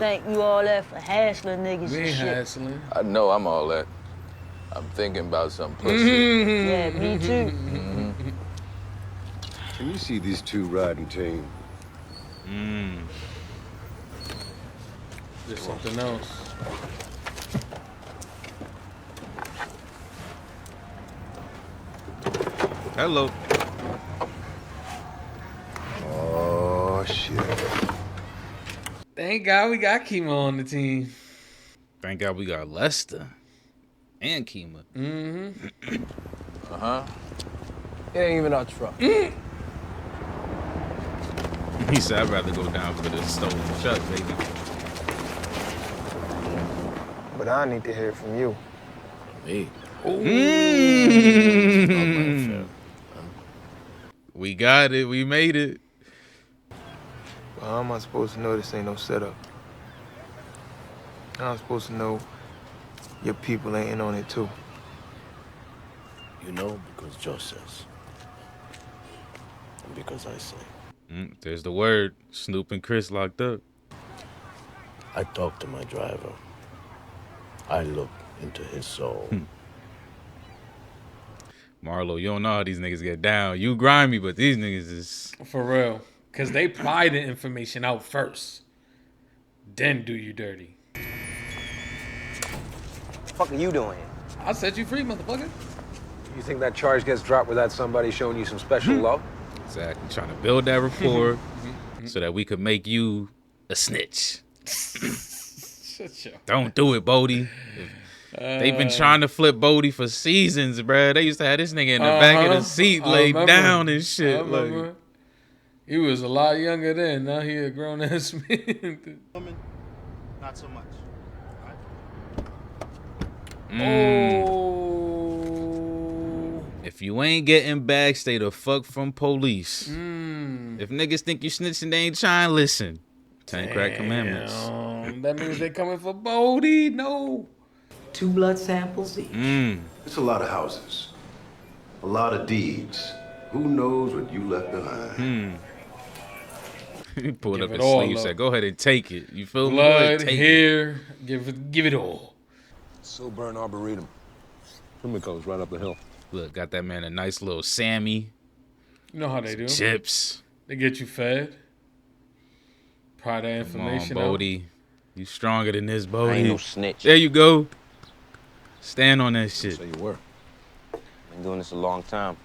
think you all that for hassling niggas We and ain't shit. hassling. I know I'm all that. I'm thinking about some pussy. Yeah, me too. Let me see these two riding team. There's something else. Hello. Oh, shit. Thank God we got Kima on the team. Thank God we got Lester and Kima. Uh-huh. It ain't even our truck. He said, I'd rather go down for the stolen truck, baby. But I need to hear from you. Me. We got it. We made it. Well, how am I supposed to know this ain't no setup? How am I supposed to know your people ain't in on it too? You know because Joe says. And because I say. There's the word. Snoop and Chris locked up. I talked to my driver. I looked into his soul. Marlo, you don't know how these niggas get down. You grimy, but these niggas is... For real. Because they pry the information out first. Then do you dirty. What the fuck are you doing? I'll set you free, motherfucker. You think that charge gets dropped without somebody showing you some special love? Exactly. Trying to build that rapport so that we could make you a snitch. Don't do it, Bodie. They've been trying to flip Bodie for seasons, bruh. They used to have this nigga in the back of the seat laid down and shit. Like, he was a lot younger then. Now he a grown ass man. Woman, not so much. Oh. if you ain't getting back, stay the fuck from police. If niggas think you snitching, they ain't trying to listen. 10 crack commandments. That means they coming for Bodie. No. 2 blood samples each. It's a lot of houses. A lot of deeds. Who knows what you left behind? He pulled Give up it his all sleeve, up. said, go ahead and take it. You feel me? Go Blood, ahead, take hair, give it all. Silburn Arboretum. Pimlico's right up the hill. Look, got that man a nice little Sammy. You know how they do. Chips. They get you fed. Pry that information Come on, out. Bodie. You stronger than this, Bodie. I ain't no snitch. There you go. Stand on that shit. So you were. Been doing this a long time.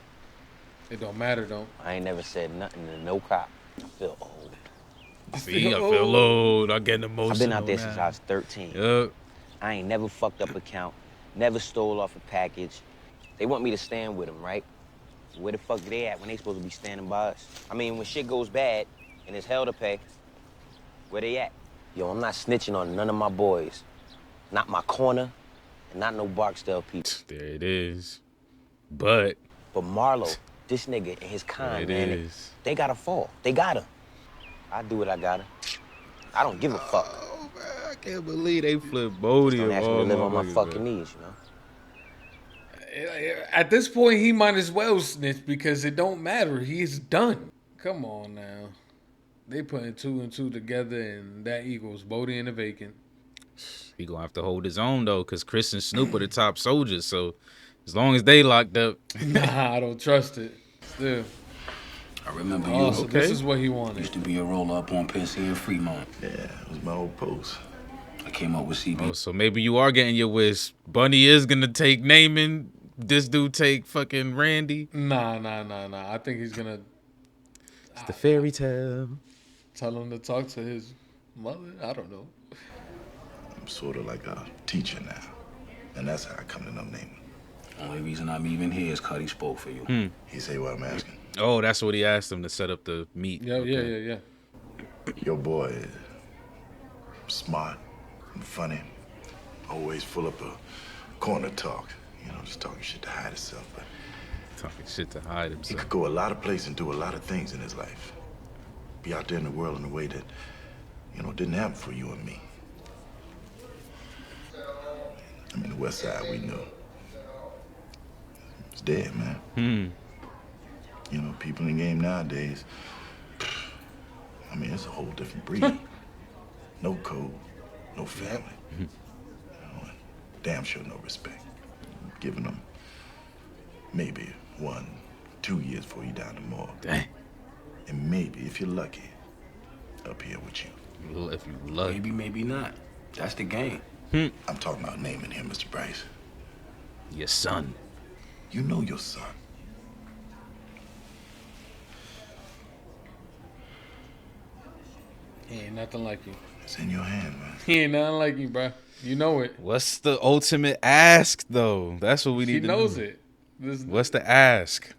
It don't matter though. I ain't never said nothing to no cop. I feel old. See, I feel old. I get emotional. I've been out there now. since I was 13. Yup. I ain't never fucked up a count, never stole off a package. They want me to stand with them, right? Where the fuck they at when they supposed to be standing by us? I mean, when shit goes bad and it's hell to pay, where they at? Yo, I'm not snitching on none of my boys. Not my corner, and not no Barksdale people. There it is. But Marlo, this nigga and his there kind, it man, is. they gotta fall. They gotta. I do what I gotta. I don't give a fuck. Oh, man, I can't believe they flipped Bodie. Don't ask me to live on my motherfuckers, fucking man. knees, you know? At this point, he might as well snitch because it don't matter. He's done. Come on now. They putting 2 and 2 together, and that equals Bodie and the vacant. He gonna have to hold his own though, cause Chris and Snoop are the top soldiers. So as long as they locked up, Nah, I don't trust it. Still. I remember you. Oh, so this is what he wanted. Used to be a roller up on Pierce here in Fremont. Yeah, it was my old post. I came up with CB. oh, so maybe you are getting your wish. Bunny is gonna take Naaman. This dude take fucking Randy. Nah. I think he's gonna It's the fairy tale. tell him to talk to his mother. I don't know. I'm sort of like a teacher now. And that's how I come to know Naaman. Only reason I'm even here is Cuddy spoke for you. He say what I'm asking. Oh, that's what he asked him to set up the meet. Yeah. Your boy is smart and funny. Always full up a corner talk. You know, just talking shit to hide himself. But Talking shit to hide he himself. could go a lot of places and do a lot of things in his life. Be out there in the world in a way that, you know, didn't happen for you and me. I mean, the West Side, we knew. It's dead, man. You know, people in the game nowadays, I mean, it's a whole different breed. No code, no family. You know, and damn sure no respect. Giving them maybe 1, 2 years before you down the morgue. Dang. And maybe, if you're lucky, up here with you. If you lucky. Maybe, maybe not. That's the game. I'm talking about naming him, Mr. Bryce. Your son. You know your son. He ain't nothing like you. It's in your hand, man. He ain't nothing like you, bro. You know it. What's the ultimate ask, though? That's what we need to know. He knows it. What's the ask?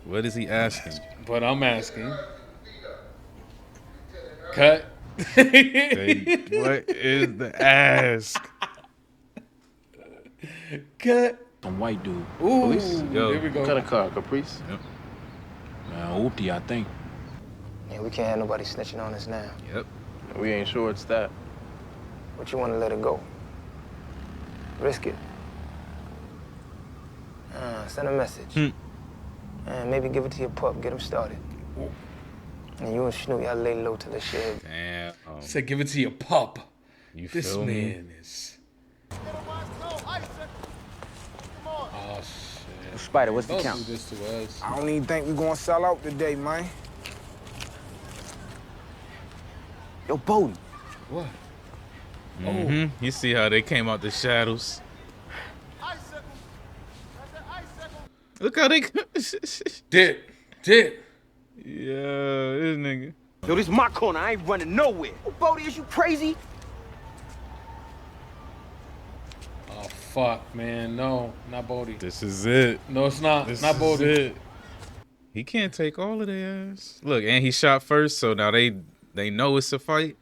What is he asking? But I'm asking. Cut. What is the ask? Cut. Some white dude. Ooh, Police. Yo. Here we go. What kind of car, Caprice? Yep. Oopty, I think. Yeah, we can't have nobody snitching on us now. Yep. We ain't sure it's that. But you want to let it go? Risk it. Send a message. And maybe give it to your pup. Get him started. And you and Snoop, y'all lay low till the shit. Damn. Said give it to your pup. You This feel me? man is. Oh shit. Spider, what's the Don't count? do this to us. I don't even think we're gonna sell out today, man. Yo, Bodie. What? You see how they came out the shadows? Look how they. Dip. Yeah, this nigga. Yo, this is my corner. I ain't running nowhere. Oh, Bodie, is you crazy? Oh fuck, man. No, not Bodie. This is it. No, it's not. This Not is Bodie. it. He can't take all of their ass. Look, and he shot first, so now they know it's a fight.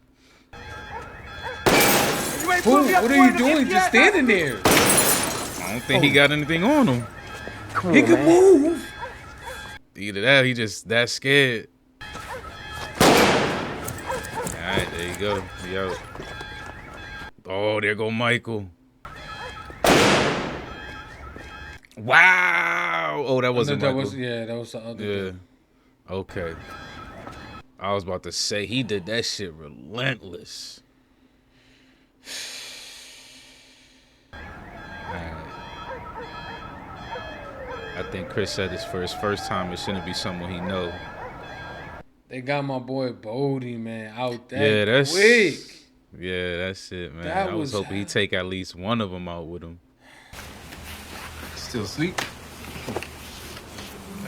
Fool, what are you doing? Just standing there. I don't think he got anything on him. He can move. Either that, or he just that scared. All right, there you go. Yo. Oh, there go Michael. Wow. Oh, that wasn't Michael. That was the other. Yeah. Dude. Okay. I was about to say he did that shit relentless. I think Chris said this for his first time. It shouldn't be someone he know. They got my boy Bodie, man, out that Yeah, that's quick. Yeah, that's it, man. That I was was- hoping he'd take at least one of them out with him. Still asleep?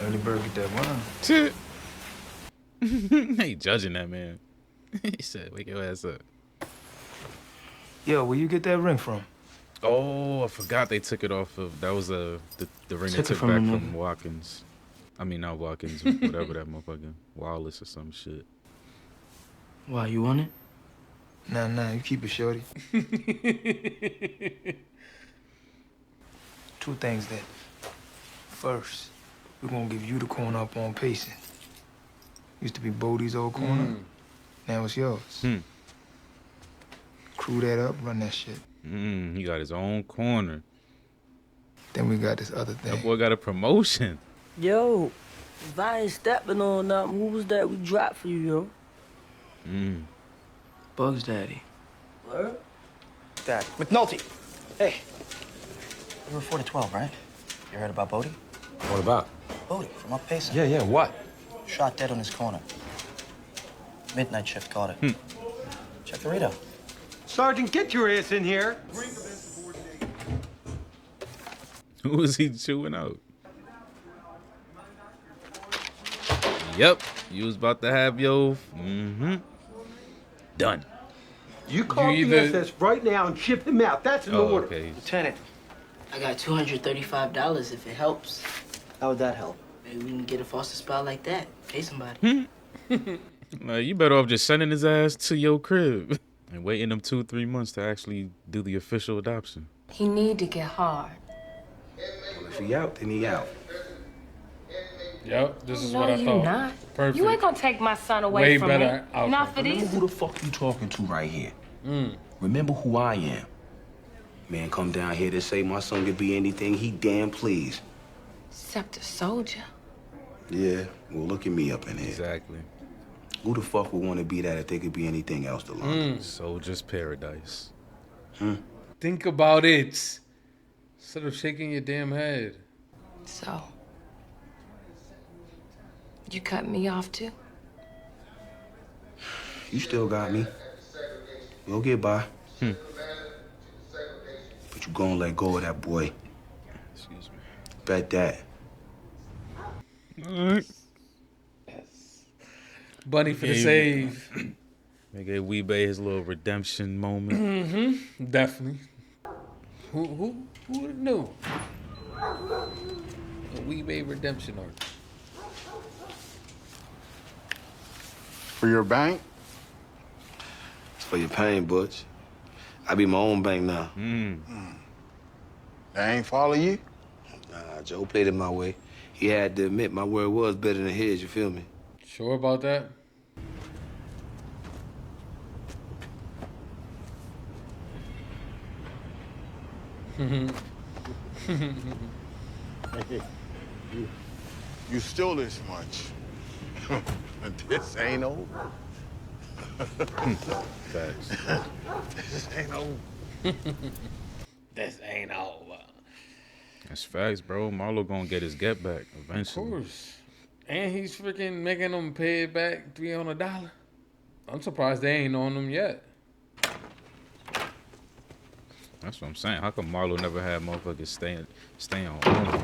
Early bird get that wine. He judging that man. He said, "Wake your ass up." Yo, where you get that ring from? Oh, I forgot they took it off of. That was the ring they Took it took from back the from Watkins. I mean, not Watkins, whatever that motherfucker, Wallace or some shit. Why, you want it? Nah, you keep it, shorty. Two things then. First, we're gonna give you the corner up on pacing. Used to be Bodie's old corner. Now it's yours. Crew that up, run that shit. He got his own corner. Then we got this other thing. That boy got a promotion. Yo, if I ain't stepping on nothing, who was that we dropped for you, yo? Bugs Daddy. Word? Dad. McNulty. Hey. You were 4 to 12, right? You heard about Bodie? What about? Bodie, from up Payson. Yeah, what? Shot dead on his corner. Midnight shift caught it. Check the radar. Sergeant, get your ass in here. Who was he chewing out? Yep, you was about to have your done. You call the SS right now and ship him out. That's an order. Okay. Lieutenant, I got $235 if it helps. How would that help? Maybe we can get a foster spot like that. Pay somebody. You better off just sending his ass to your crib and waiting them 2-3 months to actually do the official adoption. He need to get hard. Well, if he out, then he out. Yep, this is No, what I you thought. not. Perfect. You ain't gonna take my son away Way from better me. outcome. Not for Remember these. who the fuck you talking to right here. Remember who I am. Man, come down here to say my son could be anything he damn please. Except a soldier. Yeah, well, look at me up in here. Exactly. Who the fuck would want to be that if they could be anything else to London? Soldier's paradise. Think about it. Instead of shaking your damn head. So, you cut me off too? You still got me. We'll get by. But you gonna let go of that boy. Excuse me. Bet that. Bunny for the save. They gave Weebay his little redemption moment. Definitely. Who would have knew? A Weebay redemption arc. For your bank? It's for your pain, Butch. I be my own bank now. They ain't follow you? Nah, Joe played it my way. He had to admit my word was better than his, you feel me? Sure about that? You stole this much. This ain't over. Facts. This ain't over. This ain't over. That's facts, bro. Marlo gonna get his get back eventually. Of course. And he's freaking making them pay it back $300. I'm surprised they ain't on them yet. That's what I'm saying. How come Marlo never had motherfuckers staying on Omar?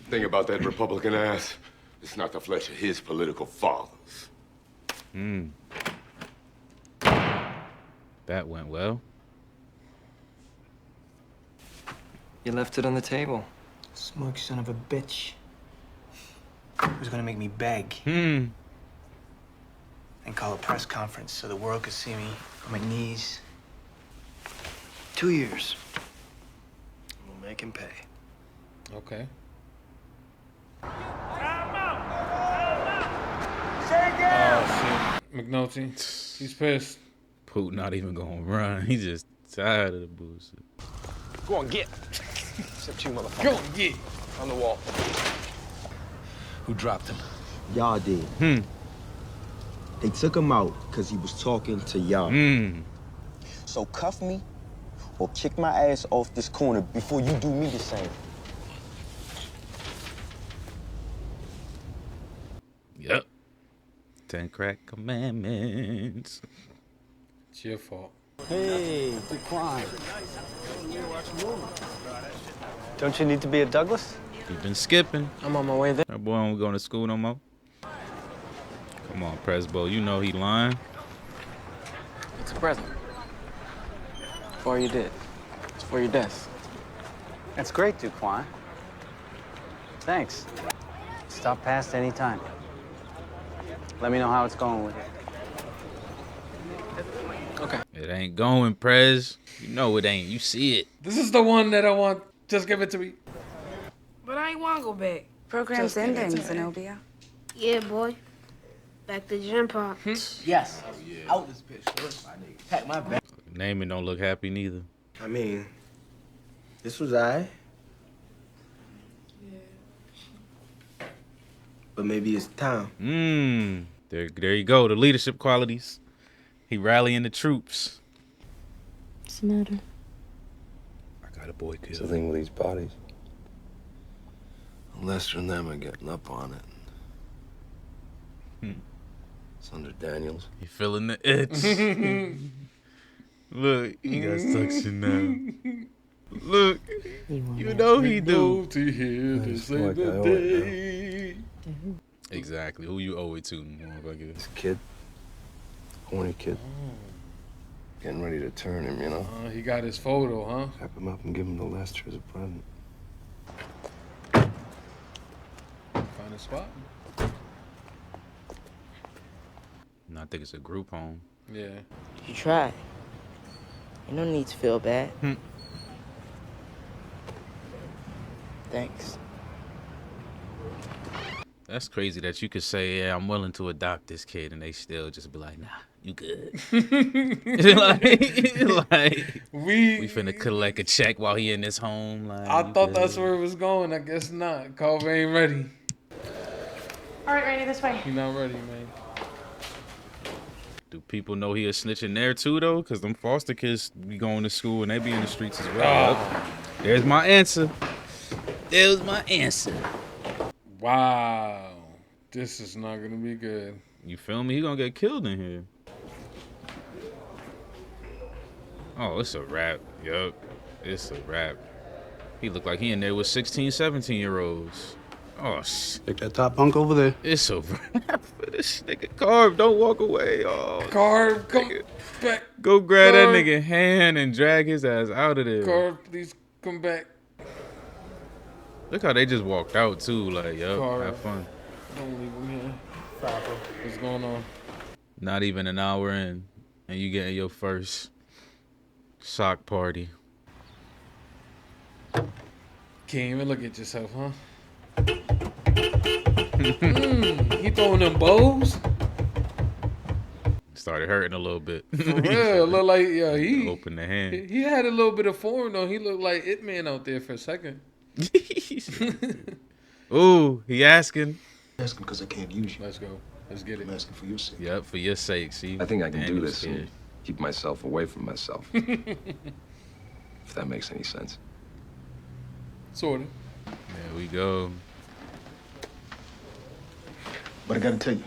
Thing about that Republican ass, it's not the flesh of his political fathers. That went well. You left it on the table. Smug son of a bitch. Who's gonna make me beg? And call a press conference so the world could see me on my knees. 2 years. We'll make him pay. Okay. Oh, shit. McNulty. He's pissed. Poot not even gonna run. He just tired of the bullshit. Go on, get. Except you, motherfucker. Go on, get. On the wall. Who dropped him? Y'all did. They took him out because he was talking to y'all. So cuff me or kick my ass off this corner before you do me the same. Yep. 10 crack commandments. It's your fault. Hey, good crime. Don't you need to be a Douglas? You've been skipping. I'm on my way there. That boy don't going to school no more. Come on, Presbo. You know he lying. It's a present. For you did. It's for your death. That's great, Duquan. Thanks. Stop past any time. Let me know how it's going with it. Okay. It ain't going, Prez. You know it ain't. You see it. This is the one that I want. Just give it to me. But I ain't want to go back. Program's ending, Zenobia. Yeah, boy. Back to gym pop. Yes. Out this bitch. Pack my bag. Naming don't look happy neither. I mean, this was I. But maybe it's time. There you go. The leadership qualities. He rallying the troops. What's the matter? I got a boy killed. It's the thing with these bodies. Lester and them are getting up on it. It's under Daniels. He feeling the itch. Look, he got suction now. Look, you know he do. To hear to save the day. Exactly. Who you owe it to, motherfucker? This kid. Horny kid. Getting ready to turn him, you know? He got his photo, huh? Wrap him up and give him to Lester as a present. Find a spot. No, I think it's a group home. Yeah. You tried. You no need to feel bad. Thanks. That's crazy that you could say, yeah, I'm willing to adopt this kid, and they still just be like, nah, you good. like we finna collect a check while he in this home. Like, I thought that's where it was going. I guess not. Carver ain't ready. All right, Randy, this way. He not ready, man. Do people know he a snitching there too though? Cause them foster kids be going to school and they be in the streets as well. Yep. There's my answer. There's my answer. Wow. This is not gonna be good. You feel me? He gonna get killed in here. Oh, it's a wrap. Yup. It's a wrap. He look like he in there with 16, 17-year-olds. Oh, shit. Take that top bunk over there. It's a wrap for this nigga. Carve, don't walk away. Oh, Carve, come back. Go grab Carve. that nigga hand and drag his ass out of there. Carve, please come back. Look how they just walked out too. Like, yup, Carve. have fun. Don't leave him here. What's going on? Not even an hour in, and you getting your first sock party. Can't even look at yourself, huh? He throwing them bows? Started hurting a little bit. For real, look like he opened the hand. He had a little bit of form though. He looked like It Man out there for a second. Ooh, he asking. Asking because I can't use you. Let's go. Let's get it. I'm asking for your sake. Yep, for your sake. See, I think I can do Daniel's this scared. and keep myself away from myself. If that makes any sense. Sort of. There we go. But I gotta tell you,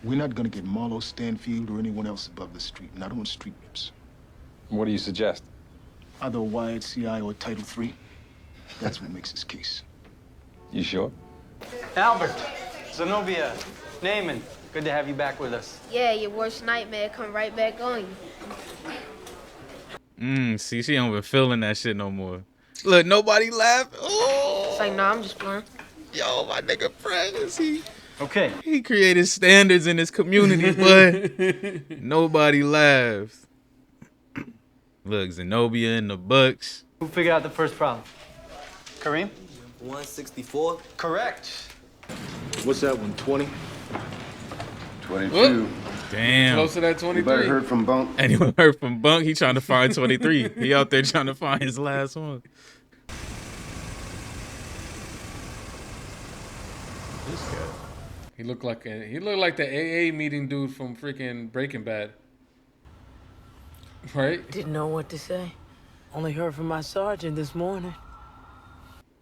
we're not gonna get Marlo Stanfield or anyone else above the street, not on street rips. What do you suggest? Either a wired CI or Title III. That's what makes this case. You sure? Albert, Zenobia, Naaman, good to have you back with us. Yeah, your worst nightmare come right back on you. See, she don't even feeling that shit no more. Look, nobody laugh. Oh, It's like, no, I'm just playing. yo, my nigga Francis, he Okay. He created standards in his community, but nobody laughed. Look, Zenobia in the Bucks. Who figured out the first problem? Kareem? 164. Correct. What's that one, 20? 22. Damn. Close to that 23. Anybody heard from Bunk? Anyone heard from Bunk? He trying to find 23. He out there trying to find his last one. This guy. He looked like the AA meeting dude from freaking Breaking Bad. Right? Didn't know what to say. Only heard from my sergeant this morning.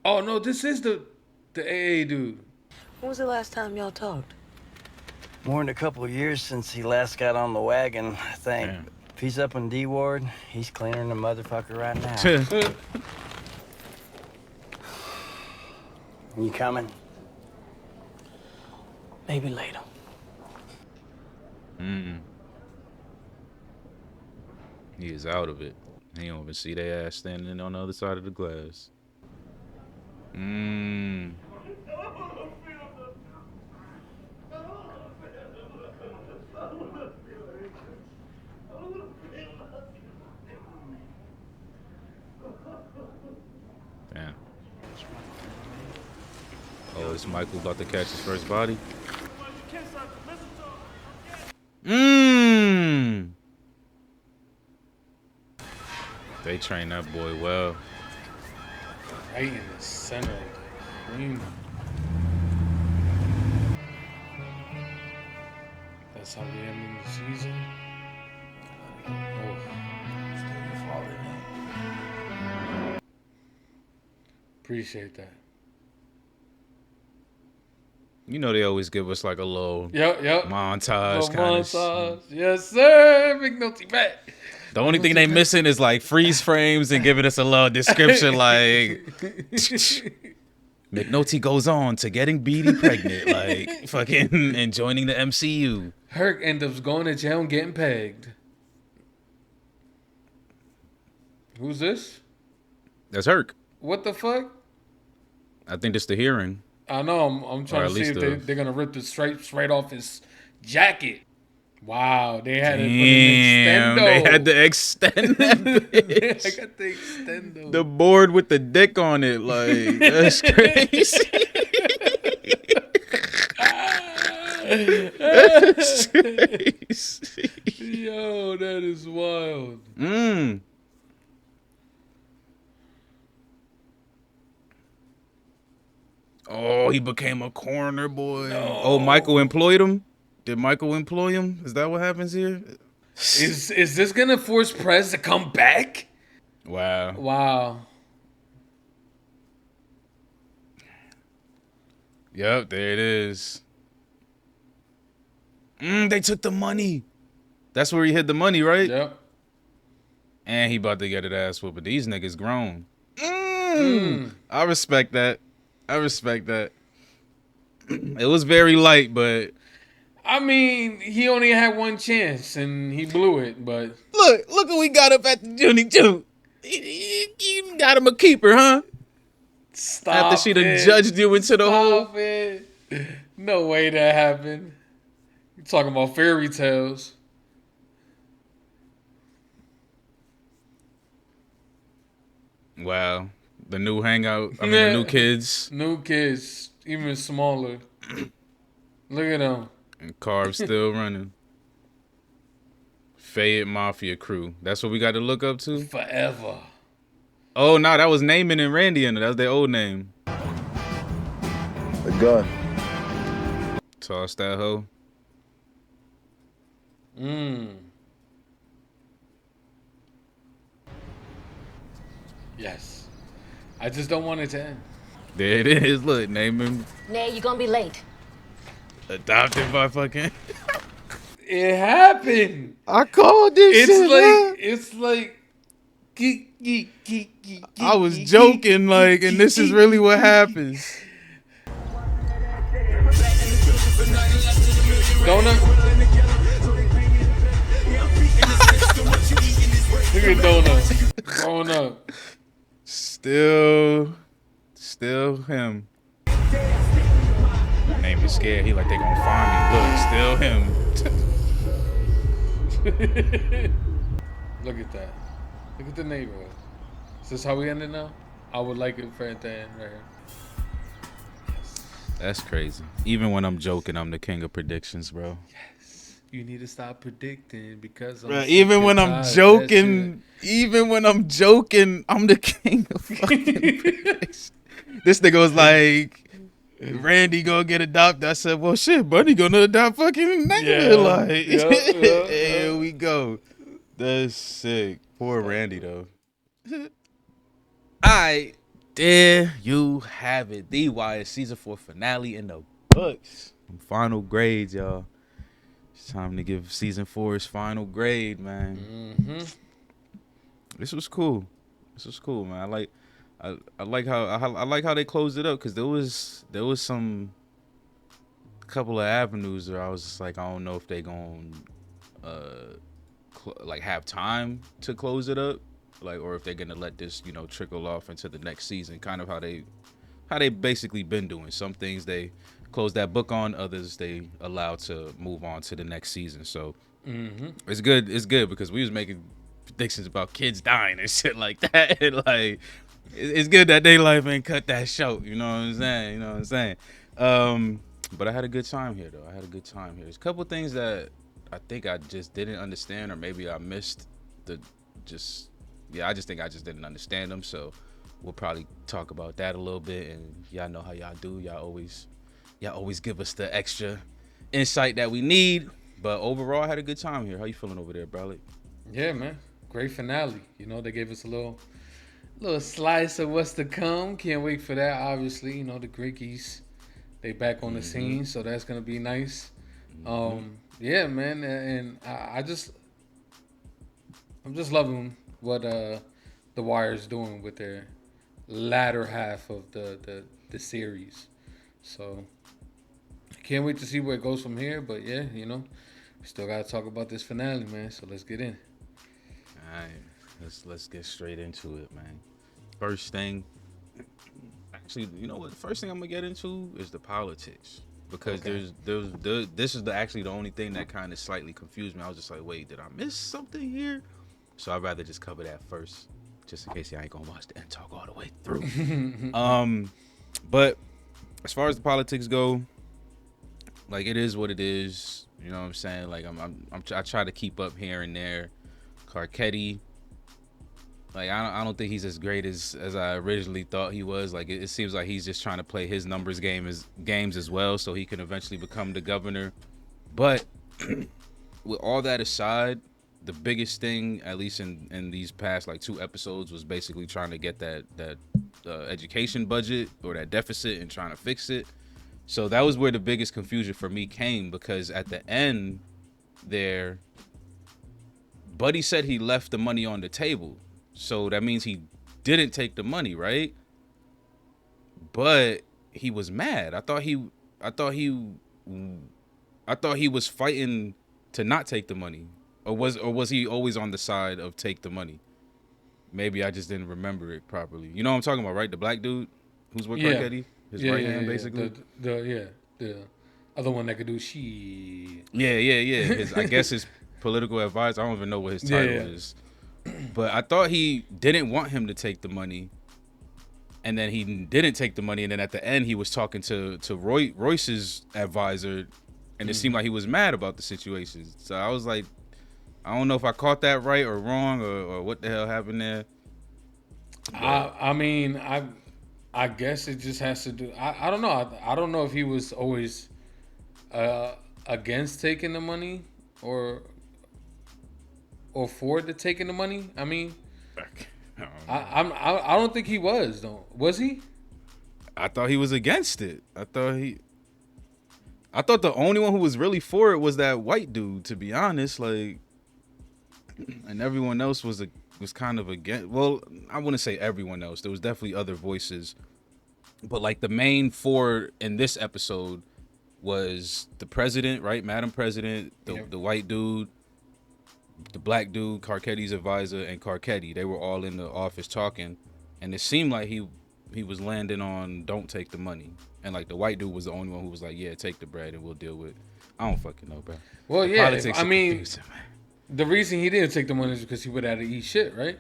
Oh no, this is the AA dude. When was the last time y'all talked? More than a couple of years since he last got on the wagon, I think. Damn. If he's up in D-Ward, he's cleaning the motherfucker right now. You coming? Maybe later. He is out of it. He don't even see their ass standing on the other side of the glass. Damn. Oh, is Michael about to catch his first body? They train that boy well. Right in the center of the screen. That's how we end the season. Appreciate that. You know they always give us like a little montage kind of shit. Yes, sir. McNulty back. The only thing they missing is like freeze frames and giving us a little description like McNulty goes on to getting Beatty pregnant, like fucking and joining the MCU. Herc ends up going to jail and getting pegged. Who's this? That's Herc. What the fuck? I think it's the hearing. I know. I'm trying to see if they're gonna rip the stripes right off his jacket. Wow, they had to put an extendo. They had to extend that bitch. I got the extendo. The board with the dick on it, like that's crazy. That's crazy. Yo, that is wild. Oh, he became a coroner boy. No. Oh, Michael employed him? Did Michael employ him? Is that what happens here? Is this gonna force Prez to come back? Wow. Wow. Yep, there it is. They took the money. That's where he hid the money, right? Yep. And he about to get his ass whooped. But these niggas grown. I respect that. I respect that. It was very light, but I mean, he only had one chance and he blew it. But look what we got up at the Junie June. You got him a keeper, huh? Stop After she done it. judged you into the hole. Stop it. No way that happened. You talking about fairy tales. Wow. The new hangout. I mean, the new kids. New kids. Even smaller. Look at them. And Carve still running. Fayette Mafia crew. That's what we got to look up to? Forever. Oh, no, that was Naaman and Randy in it. That was their old name. The gun. Toss that hoe. Yes. I just don't want it to end. There it is. Look, Naaman Nay, you're gonna be late. adopted by fucking... It happened. I called this shit, man. It's like... I was joking, like, and this is really what happens. Donut. Look at Donut. Growing up. Still him. Name is scared. He like they gonna find me. Look, still him. Look at that. Look at the neighborhood. Is this how we end it now? I would like it for it to end right here. That's crazy. Even when I'm joking, I'm the king of predictions, bro. Yes. You need to stop predicting because I'm Bruh, even when I'm joking, I'm the king of fucking predictions. This nigga was like, Randy gonna get adopted. I said, well, shit, Bunny gonna adopt fucking nigga. Here we go. That's sick. Poor Randy, though. Alright, there you have it. The Wire season 4 finale in the books. Final grades, y'all. It's time to give season 4's final grade, man. This was cool. Man. I like how they closed it up, because there was some couple of avenues where I was just like, I don't know if they gonna like have time to close it up, like, or if they're gonna let this, you know, trickle off into the next season. Kind of how they basically been doing. Some things they close that book on, others they allow to move on to the next season. So it's good. It's good because we was making predictions about kids dying and shit like that. And like, it's good that they life ain't cut that short. You know what I'm saying? But I had a good time here, though. There's a couple things that I think I just didn't understand, or maybe I missed I just think I just didn't understand them. So we'll probably talk about that a little bit. And y'all know how y'all do. Y'all always give us the extra insight that we need. But overall, I had a good time here. How you feeling over there, Bralik? Yeah, man. Great finale. You know, they gave us a little slice of what's to come. Can't wait for that. Obviously, you know, the Grickies, they back on the scene, so that's gonna be nice. Yeah, man, and I'm just loving what the Wire's doing with their latter half of the series. So can't wait to see where it goes from here. But yeah, you know, we still gotta talk about this finale, man. So let's get in. All right, let's get straight into it, man. First thing, actually, you know what? The first thing I'm gonna get into is the politics, because this is actually the only thing that kind of slightly confused me. I was just like, wait, did I miss something here? So I'd rather just cover that first, just in case y'all ain't gonna watch the end talk all the way through. But as far as the politics go, like, it is what it is. You know what I'm saying? Like, I try to keep up here and there. Carcetti, like, I don't think he's as great as I originally thought he was. Like, it seems like he's just trying to play his numbers games as well, so he can eventually become the governor. But with all that aside, the biggest thing, at least in these past like 2 episodes, was basically trying to get that education budget or that deficit and trying to fix it. So that was where the biggest confusion for me came, because at the end there, Buddy said he left the money on the table. So that means he didn't take the money, right? But he was mad. I thought he was fighting to not take the money. Or was he always on the side of take the money? Maybe I just didn't remember it properly. You know what I'm talking about, right? The black dude who's with Carcetti? His right hand, basically? The other one that could do shit. Yeah. I guess his political advisor. I don't even know what his title is. But I thought he didn't want him to take the money. And then he didn't take the money. And then at the end, he was talking to Royce's advisor. And it seemed like he was mad about the situation. So I was like, I don't know if I caught that right or wrong or what the hell happened there. I mean, I guess it just has to do. I don't know. I don't know if he was always against taking the money or for the taking the money. I mean, I don't think he was though. Was he? I thought he was against it. I thought the only one who was really for it was that white dude, to be honest. Like, and everyone else was kind of against. Well, I wouldn't say everyone else. There was definitely other voices, but like the main 4 in this episode was the president, right? Madam President, the white dude, the black dude, Carcetti's advisor, and Carcetti. They were all in the office talking, and it seemed like he was landing on don't take the money. And like the white dude was the only one who was like, yeah, take the bread and we'll deal with it. I don't fucking know, bro. Well, the yeah, politics I mean, confusing, man. The reason he didn't take the money is because he would have to eat shit, right?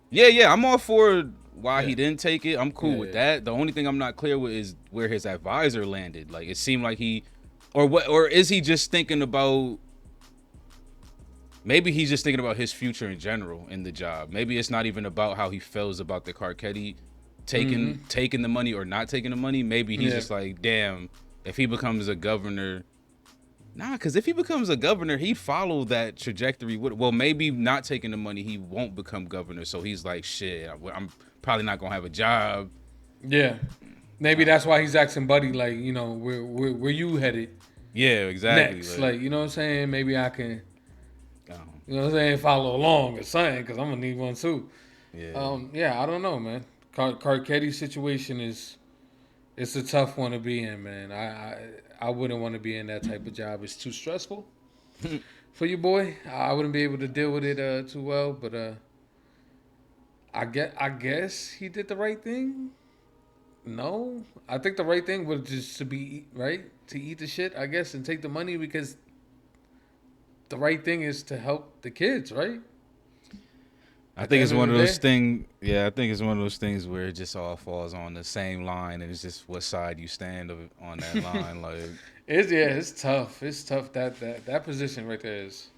Yeah, I'm all for why he didn't take it. I'm cool with that. The only thing I'm not clear with is where his advisor landed. Like, it seemed like or is he just thinking about, maybe he's just thinking about his future in general in the job. Maybe it's not even about how he feels about the Carcetti taking the money or not taking the money. Maybe he's just like, damn, if he becomes a governor. Nah, because if he becomes a governor, he'd follow that trajectory. Well, maybe not taking the money, he won't become governor. So he's like, shit, I'm probably not going to have a job. Yeah. Maybe that's why he's asking Buddy, like, you know, where you headed? Yeah, exactly. Next. Like, you know what I'm saying? Maybe I can, you know what I'm saying, follow along or something, because I'm going to need one too. Yeah. I don't know, man. Carcetti's situation it's a tough one to be in, man. I wouldn't want to be in that type of job. It's too stressful for you, boy. I wouldn't be able to deal with it too well. But I guess he did the right thing. No, I think the right thing was just to eat the shit, I guess, and take the money, because the right thing is to help the kids, right? I think it's one of those things. Yeah, I think it's one of those things where it just all falls on the same line, and it's just what side you stand on that line. Like, it's tough. It's tough. That position right there is.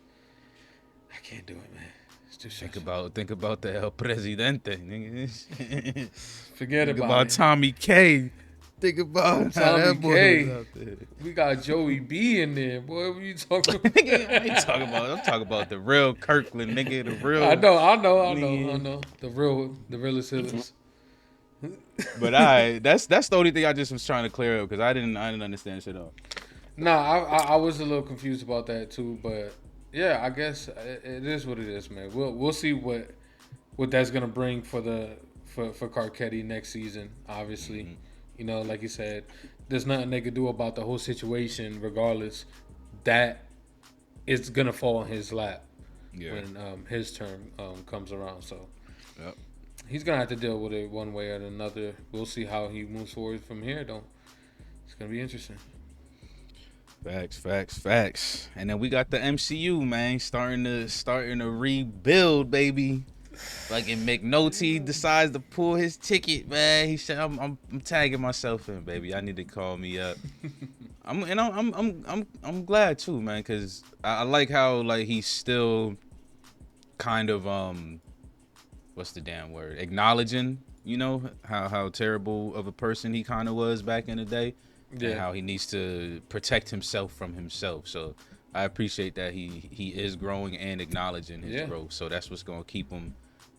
I can't do it, man. It's too stressful. Think about the El Presidente, nigga. Forget think about about it. Tommy K. Think about how that boy was out there. We got Joey B in there, boy. What you talking about? I'm talking about the real Kirkland, nigga. The real. I know. The realest hitters. But that's the only thing I just was trying to clear up, because I didn't understand shit all. Nah, I was a little confused about that too, but yeah, I guess it is what it is, man. We'll see what that's gonna bring for Carcetti next season. Obviously, you know, like you said, there's nothing they could do about the whole situation. Regardless, that it's gonna fall in his lap when his term comes around. So he's gonna have to deal with it one way or another. We'll see how he moves forward from here, though. It's gonna be interesting. Facts. And then we got the MCU, man, starting to rebuild, baby. Fucking McNulty decides to pull his ticket, man. He said, "I'm tagging myself in, baby. I need to call me up." I'm glad too, man, because I like how like he's still kind of what's the damn word? Acknowledging, you know, how terrible of a person he kind of was back in the day. Yeah. And how he needs to protect himself from himself. So I appreciate that he is growing and acknowledging his growth. So that's what's gonna keep him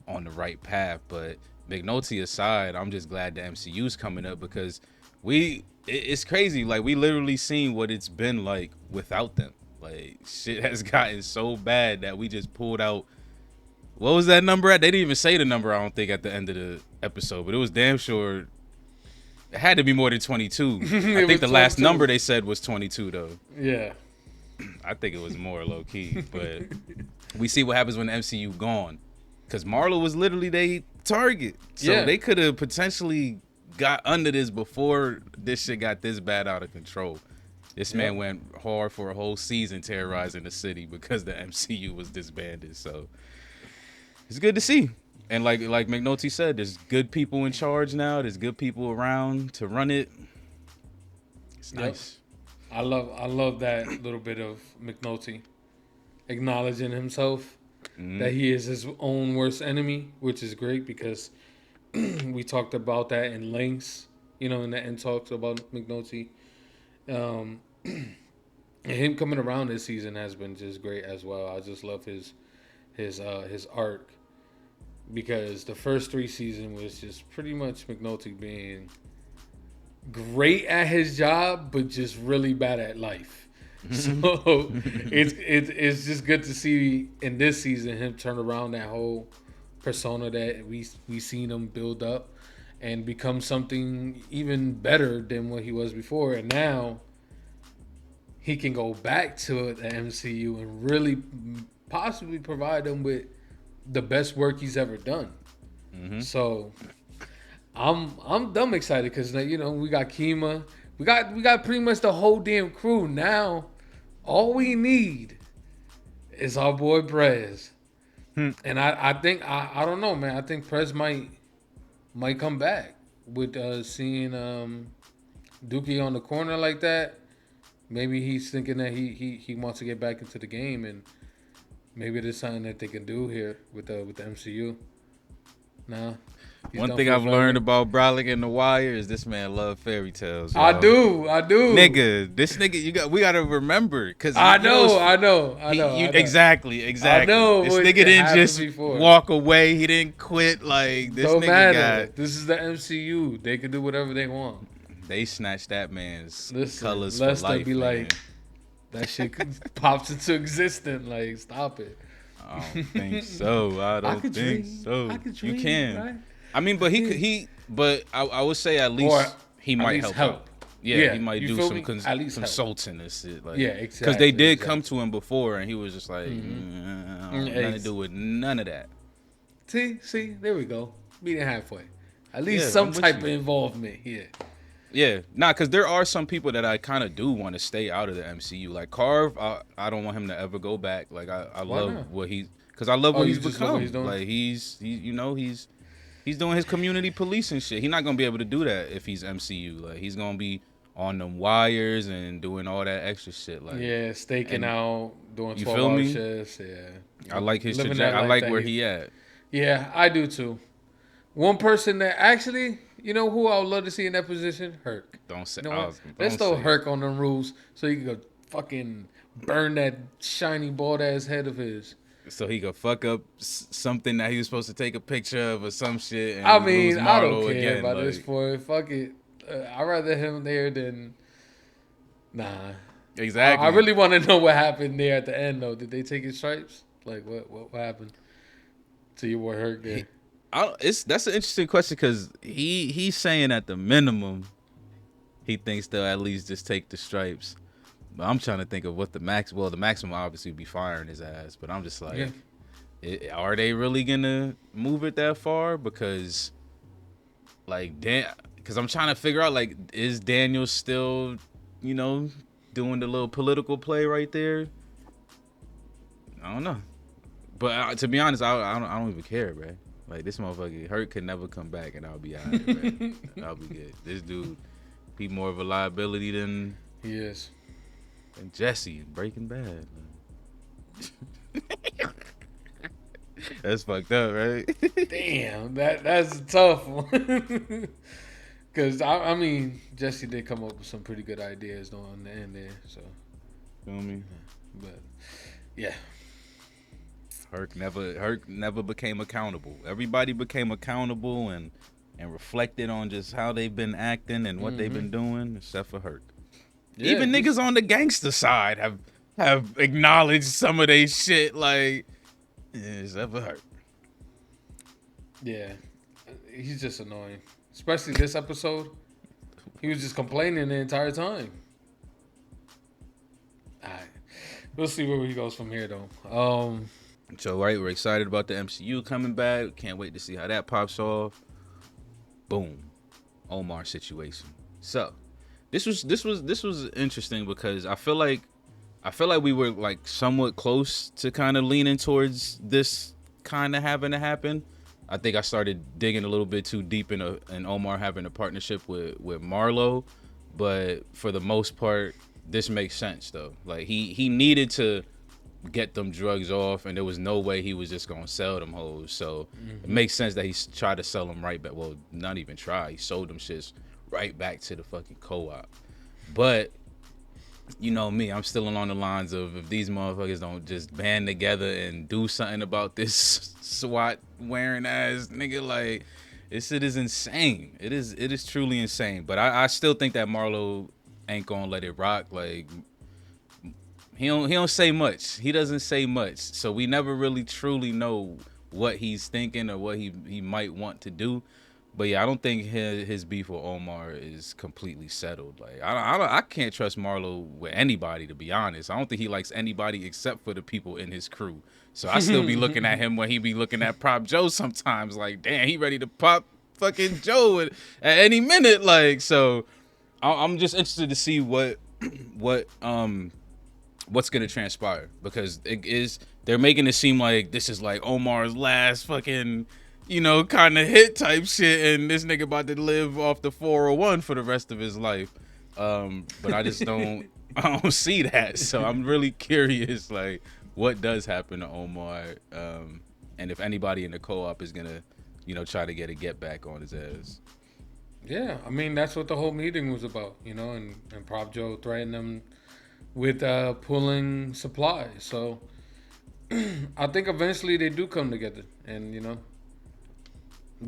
on the right path. But McNulty aside, I'm just glad the MCU's coming up because it's crazy. Like we literally seen what it's been like without them. Like shit has gotten so bad that we just pulled out. What was that number at? They didn't even say the number, I don't think, at the end of the episode, but it was damn sure it had to be more than 22. I think the last number they said was 22 though. Yeah. I think it was more low key, but we see what happens when the MCU gone. Cause Marlo was literally their target. So they could have potentially got under this before this shit got this bad out of control. This man went hard for a whole season terrorizing the city because the MCU was disbanded. So it's good to see. And like McNulty said, there's good people in charge now. There's good people around to run it. It's nice. I love that little bit of McNulty acknowledging himself that he is his own worst enemy, which is great because we talked about that in lengths, in the end talks about McNulty. And him coming around this season has been just great as well. I just love his arc because the first 3 seasons was just pretty much McNulty being great at his job but just really bad at life. So it's just good to see in this season him turn around that whole persona that we seen him build up and become something even better than what he was before. And now he can go back to the MCU and really possibly provide them with the best work he's ever done. So I'm dumb excited because we got Kima, we got pretty much the whole damn crew. Now all we need is our boy Prez. And I think I don't know, man. I think Prez might come back with seeing Dookie on the corner like that. Maybe he's thinking that he wants to get back into the game, and maybe there's something that they can do here with the MCU. Nah. One thing I've learned about Bralik and The Wire is this man love fairy tales. Yo. I do. Nigga, this nigga, we gotta remember because I know. Exactly. I know. This nigga didn't just walk away. He didn't quit. Like this Don't nigga matter. got. This is the MCU. They can do whatever they want. They snatched that man's colors Lest for life. They be man. like, that shit pops into existence. Like, stop it. I don't think so. I don't think so. You can. Right? I mean, but but I would say at least he might help out. Yeah, he might do some consulting and shit. Like, exactly. Because they did come to him before, and he was just like, nothing to do with none of that. See, there we go. Meeting halfway. At least some type of involvement here. Yeah, because there are some people that I kind of do want to stay out of the MCU. Like Carve, I don't want him to ever go back. Like I love what because I love what he's become. What he's doing? Like he's doing his community policing shit. He's not gonna be able to do that if he's MCU. Like he's gonna be on them wires and doing all that extra shit. Like staking out, doing 12-hour shifts. Yeah, I like his trajectory. I like where he at. Yeah, I do too. One person that actually, who I would love to see in that position? Herc. Don't say. Let's throw Herc on them rules so he can go fucking burn that shiny bald ass head of his. So he could fuck up something that he was supposed to take a picture of or some shit. And I mean, lose I don't Marlo care again. about this point. Fuck it. I'd rather him there than. Nah. Exactly. I really want to know what happened there at the end, though. Did they take his stripes? Like, what happened to your boy Herc there? That's an interesting question because he's saying at the minimum he thinks they'll at least just take the stripes. But I'm trying to think of what the maximum obviously would be firing his ass. But I'm just like, are they really gonna move it that far? Because because I'm trying to figure out is Daniel still doing the little political play right there? I don't know. But to be honest, I don't even care, bro. Like this motherfucker Hurt could never come back, and I'll be alright, bro. I'll be good. This dude, he more of a liability than he is. And Jesse in Breaking Bad. That's fucked up, right? Damn, that's a tough one. Because I mean, Jesse did come up with some pretty good ideas though on the end there. So, feel me? But yeah. Herc never became accountable. Everybody became accountable and reflected on just how they've been acting and what they've been doing, except for Herc. Yeah, Even niggas on the gangster side have acknowledged some of they shit, like, except for Herc. Yeah, he's just annoying. Especially this episode. He was just complaining the entire time. All right. We'll see where he goes from here, though. So, right, we're excited about the MCU coming back. Can't wait to see how that pops off. Boom. Omar situation. So, this was interesting because I feel like we were like somewhat close to kind of leaning towards this kind of having to happen. I think I started digging a little bit too deep in Omar having a partnership with Marlo, but for the most part, this makes sense though. Like he needed to get them drugs off, and there was no way he was just gonna sell them hoes. So it makes sense that he tried to sell them right back. Well, not even try. He sold them shits right back to the fucking co-op. But you know me, I'm still along the lines of if these motherfuckers don't just band together and do something about this SWAT wearing ass nigga, like this shit is insane. It is truly insane. But I still think that Marlo ain't gonna let it rock. Like he don't say much. He doesn't say much. So we never really truly know what he's thinking or what he might want to do. But yeah, I don't think his beef with Omar is completely settled. Like I can't trust Marlo with anybody, to be honest. I don't think he likes anybody except for the people in his crew. So I still be looking at him when he be looking at Prop Joe sometimes. Like, damn, he ready to pop fucking Joe at any minute. Like, so I'm just interested to see what's gonna transpire, because they're making it seem like this is like Omar's last fucking, you know, kind of hit type shit, and this nigga about to live off the 401 for the rest of his life. But I just don't see that. So I'm really curious, like, what does happen to Omar, and if anybody in the co-op is gonna, you know, try to get back on his ass. Yeah, I mean that's what the whole meeting was about, you know, and Prop Joe threatened them with pulling supplies. So I think eventually they do come together and, you know,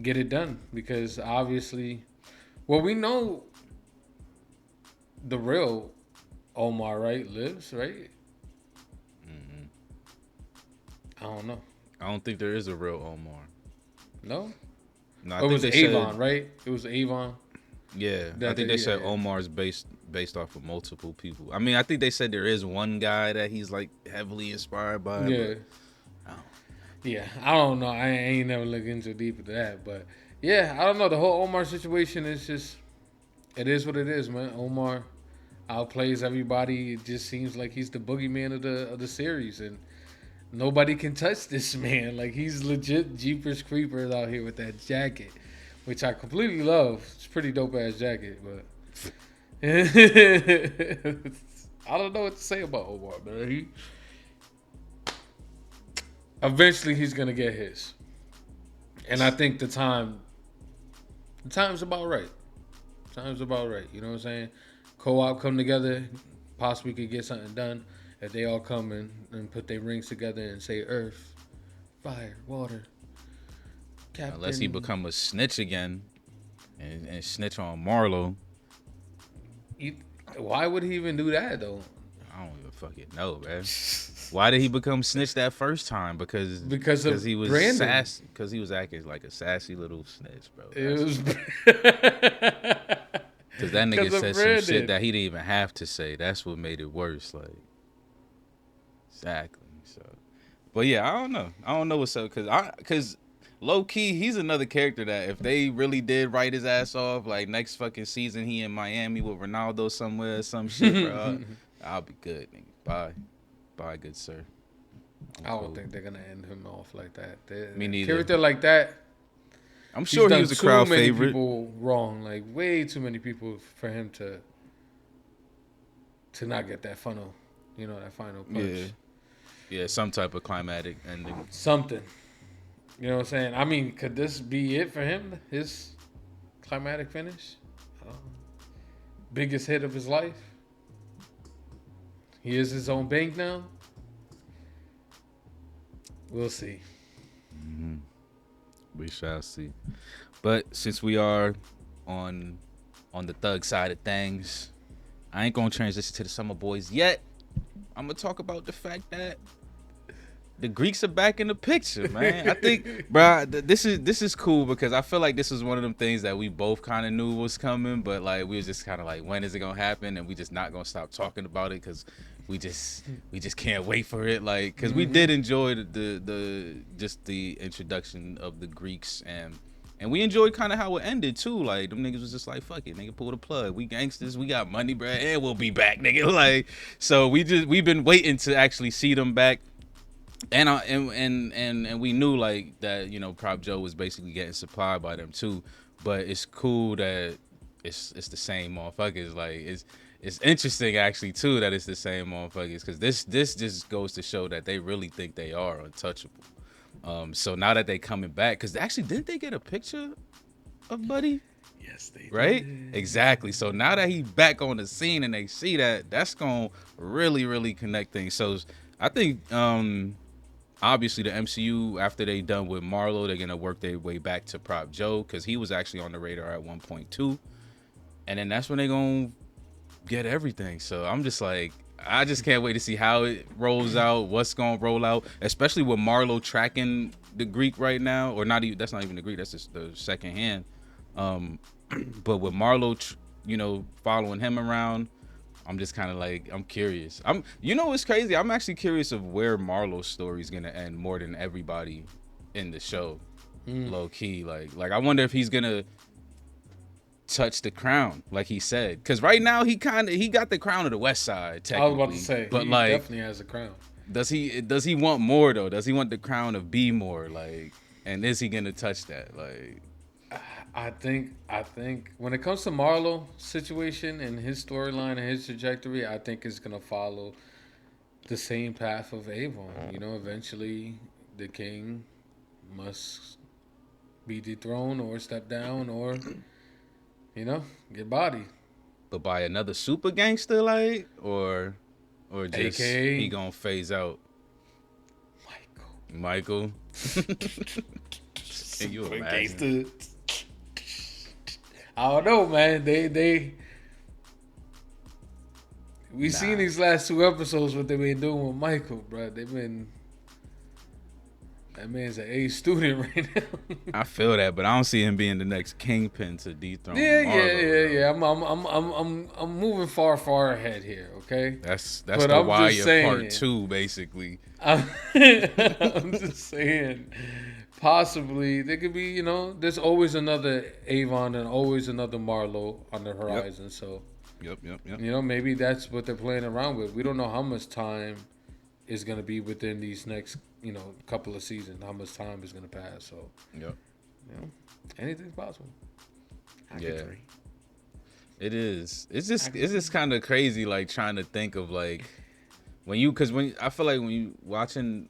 get it done, because obviously, well, we know the real Omar, right, lives, right? I don't know. I don't think there is a real Omar. No? No, It was Avon, right? It was Avon. Yeah, I think they said Omar's based off of multiple people. I mean, I think they said there is one guy that he's like heavily inspired by. Yeah. But Yeah, I don't know. I ain't never looked into deep into that, but yeah, I don't know. The whole Omar situation is just, it is what it is, man. Omar outplays everybody. It just seems like he's the boogeyman of the series, and nobody can touch this man. Like, he's legit Jeepers Creepers out here with that jacket, which I completely love. It's a pretty dope ass jacket, but I don't know what to say about Omar, man. Eventually he's gonna get his, and I think the time's about right. Time's about right. You know what I'm saying? Co-op come together, possibly could get something done if they all come and put their rings together and say earth, fire, water. Captain. Unless he become a snitch again and snitch on Marlo. Why would he even do that though? I don't even fucking know, man. Why did he become snitch that first time? Because he was sassy. Because he was acting like a sassy little snitch, bro. It was because that nigga said some shit that he didn't even have to say. That's what made it worse. Like, exactly. So, but yeah, I don't know what's up. Because low key, he's another character that if they really did write his ass off, like next fucking season he in Miami with Ronaldo somewhere, some shit, bro. I'll be good, nigga. Bye, good sir. I don't think they're gonna end him off like that. Me neither. Character like that. I'm sure he was a crowd favorite. People wrong, like way too many people for him to not get that funnel, you know, that final punch. Yeah, some type of climatic ending. Something. You know what I'm saying? I mean, could this be it for him? His climatic finish? Biggest hit of his life? He is his own bank now? We'll see. Mm-hmm. We shall see. But since we are on the thug side of things, I ain't gonna transition to the Summer Boys yet. I'm gonna talk about the fact that the Greeks are back in the picture, man. I think, bro, this is cool because I feel like this is one of them things that we both kind of knew was coming, but like we was just kind of like, when is it gonna happen? And we just not gonna stop talking about it because we just can't wait for it. Like, because we did enjoy the just the introduction of the Greeks and we enjoyed kind of how it ended too. Like them niggas was just like, fuck it, nigga, pull the plug. We gangsters, we got money, bro, and we'll be back, nigga. Like, so we've been waiting to actually see them back. And we knew like that, you know, Prop Joe was basically getting supplied by them too. But it's cool that it's the same motherfuckers. Like it's interesting actually too that it's the same motherfuckers because this just goes to show that they really think they are untouchable. So now that they coming back, because actually didn't they get a picture of Buddy? Yes, they right? did. Exactly. So now that he's back on the scene and they see that, that's gonna really connect things. So I think obviously the MCU, after they done with Marlo, they're gonna work their way back to Prop Joe because he was actually on the radar at 1.2, and then that's when they gonna get everything. So I'm just like, I just can't wait to see how it rolls out, what's gonna roll out, especially with Marlo tracking the Greek right now, or not even, that's not even the Greek, that's just the second hand. But with Marlo, you know, following him around, I'm just kind of like, I'm curious. You know what's crazy? I'm actually curious of where Marlo's story is gonna end more than everybody in the show. Low key, like I wonder if he's gonna touch the crown, like he said, because right now he got the crown of the West Side. Technically, I was about to say, but he like, definitely has a crown. Does he want more though? Does he want the crown of B more? Like, and is he gonna touch that? Like, I think when it comes to Marlo situation and his storyline and his trajectory, I think it's gonna follow the same path of Avon. You know, eventually the king must be dethroned or step down or, you know, get bodied. But by another super gangster, like, or just AKA, he gonna phase out. Michael. Can you imagine? I don't know, man. We seen these last two episodes what they been doing with Michael, bro. That man's an A student right now. I feel that, but I don't see him being the next kingpin to dethrone. Yeah. I'm moving far ahead here. Okay, that's but the Wire part 2, basically. I'm just saying, possibly there could be, you know, there's always another Avon and always another Marlo on the horizon. Yep. So, yep. You know, maybe that's what they're playing around with. We don't know how much time is going to be within these next, you know, couple of seasons. How much time is going to pass? So, yep. You know, anything's possible. It is. It's just kind of crazy, like trying to think of like when I feel like when you watching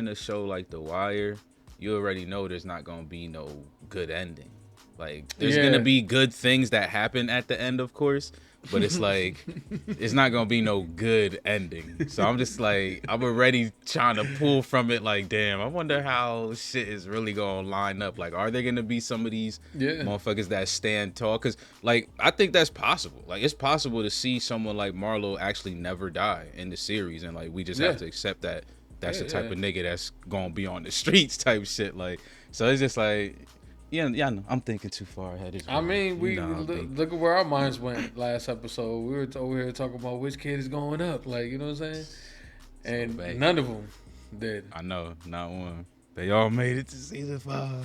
a show like The Wire, you already know there's not gonna be no good ending. Like there's gonna be good things that happen at the end, of course, but it's like it's not gonna be no good ending. So I'm just like, I'm already trying to pull from it. Like, damn, I wonder how shit is really gonna line up. Like, are there gonna be some of these motherfuckers that stand tall? Because like I think that's possible. Like it's possible to see someone like Marlo actually never die in the series, and like we just have to accept that that's the type of nigga that's gonna be on the streets type shit. Like, so it's just like. Yeah, no, I'm thinking too far ahead as well. I mean, look at where our minds went last episode. We were over here talking about which kid is going up, like, you know what I'm saying? And none of them did. I know, not one. They all made it to season 5.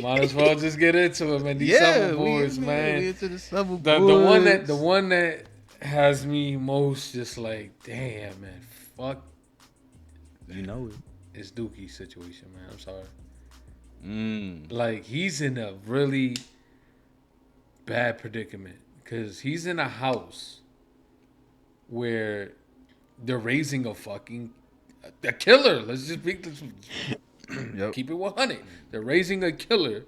Might as well just get into it, man. These Summer Boys, man. Into the Summer Boys. The one that has me most just like, damn, man, fuck. You know it. It's Dookie's situation, man. I'm sorry. Like, he's in a really bad predicament because he's in a house where they're raising a killer. Let's just keep it 100. They're raising a killer,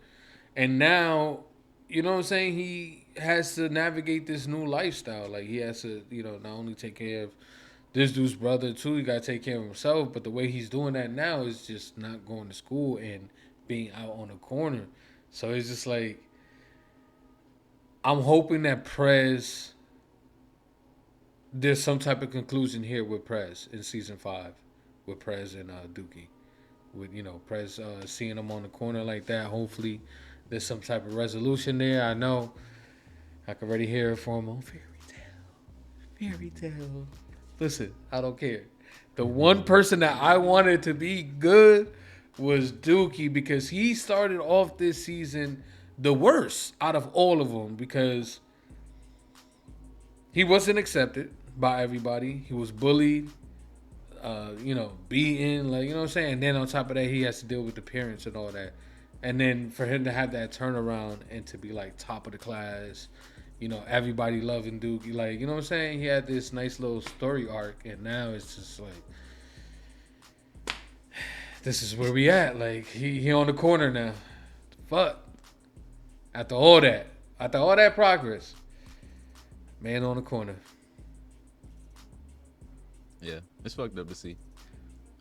and now, you know what I'm saying, he has to navigate this new lifestyle. Like, he has to, you know, not only take care of this dude's brother too. He got to take care of himself. But the way he's doing that now is just not going to school and being out on the corner. So it's just like, I'm hoping that Prez, there's some type of conclusion here with Prez in season 5, with Prez and Dookie, with Prez seeing him on the corner like that. Hopefully, there's some type of resolution there. I know I can already hear it from him. Fairy tale. Listen, I don't care. The one person that I wanted to be good was Dookie, because he started off this season the worst out of all of them, because he wasn't accepted by everybody. He was bullied, beaten, like, you know what I'm saying? And then on top of that, he has to deal with the parents and all that. And then for him to have that turnaround and to be like top of the class, everybody loving Dookie, like, you know what I'm saying? He had this nice little story arc, and now it's just like, this is where we at. Like, he on the corner now. Fuck. After all that progress, man on the corner. Yeah, it's fucked up to see.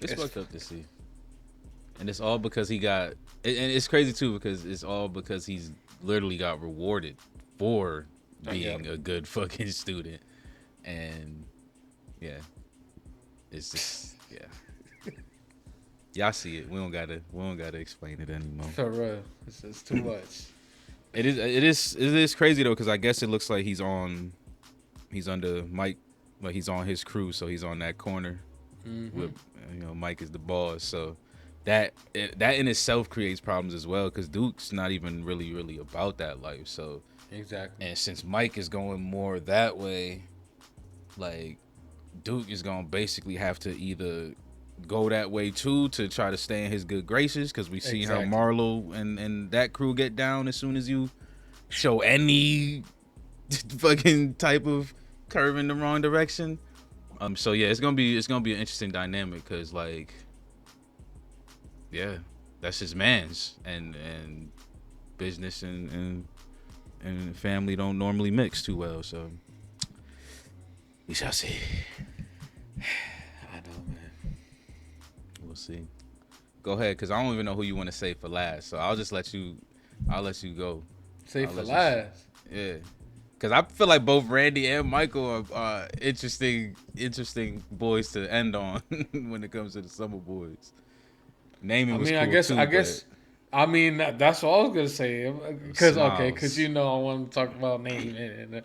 It's fucked up to see. And it's all because he got, and it's crazy too, because it's all because he's literally got rewarded for being a good fucking student. And yeah, it's just, yeah. Y'all see it. We don't gotta explain it anymore. For real. It's too much. It is crazy though, because I guess it looks like he's under Mike, like he's on his crew, so he's on that corner with, Mike is the boss. So that in itself creates problems as well, because Duke's not even really about that life. So exactly. And since Mike is going more that way, like Duke is gonna basically have to either go that way too to try to stay in his good graces, because we see how Marlo and that crew get down as soon as you show any fucking type of curve in the wrong direction. So yeah, it's gonna be an interesting dynamic, because like, yeah, that's his man's, and business and family don't normally mix too well. So we shall see. I know, man. We'll see. Go ahead, because I don't even know who you want to say for last. So I'll let you go. Say for last. Yeah. Because I feel like both Randy and Michael are interesting boys to end on when it comes to the Summer Boys. Naming was cool I guess. I mean, that's what I was gonna say. Because I want to talk about naming. And,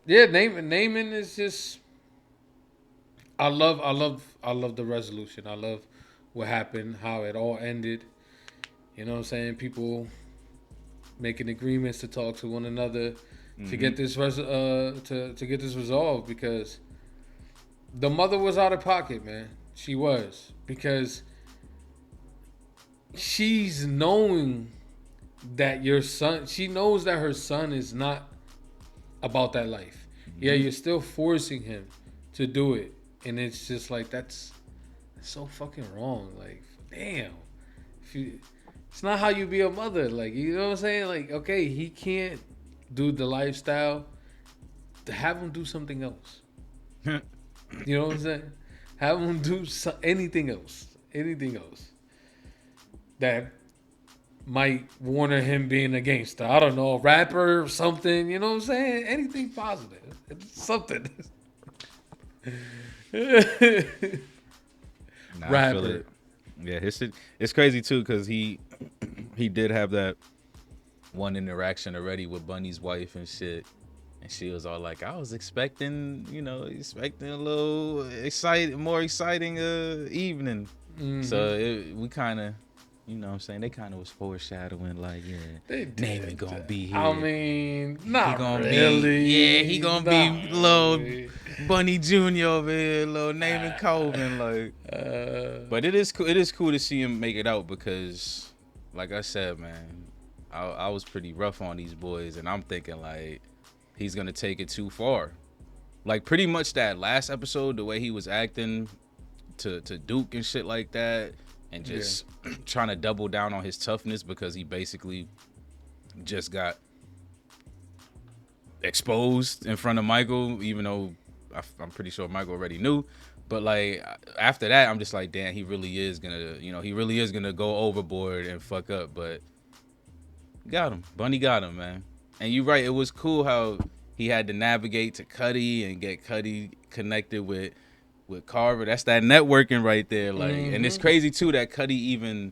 naming is just. I love the resolution. I love what happened, how it all ended. You know what I'm saying? People making agreements to talk to one another to get this to get this resolved, because the mother was out of pocket, man. She was, because she's knowing that she knows that her son is not about that life. Yeah, you're still forcing him to do it, and it's just like, that's so fucking wrong. Like, damn, it's not how you be a mother. Like, you know what I'm saying? Like, okay, he can't do the lifestyle. To have him do something else. You know what I'm saying? Have him do anything else. Anything else that might warrant him being a gangster. I don't know, a rapper or something. You know what I'm saying? Anything positive. Something. Rapper. Yeah, it's crazy too, because he did have that one interaction already with Bunny's wife and shit, and she was all like, I was expecting a little more exciting evening. So we kind of, you know what I'm saying, they kind of was foreshadowing, like, Naaman gonna be here. I mean, not he gonna really. He gonna be little Bunny Jr. over here, little Naaman Colvin, like. But it is cool to see him make it out, because, like I said, man, I was pretty rough on these boys, and I'm thinking like he's gonna take it too far. Like, pretty much that last episode, the way he was acting to Duke and shit like that, and just trying to double down on his toughness, because he basically just got exposed in front of Michael, even though I'm pretty sure Michael already knew. But like after that, I'm just like, damn, he really is gonna go overboard and fuck up. But got him, Bunny got him, man. And you're right, it was cool how he had to navigate to Cuddy and get Cuddy connected with Carver. That's that networking right there, like. And it's crazy too that Cuddy even.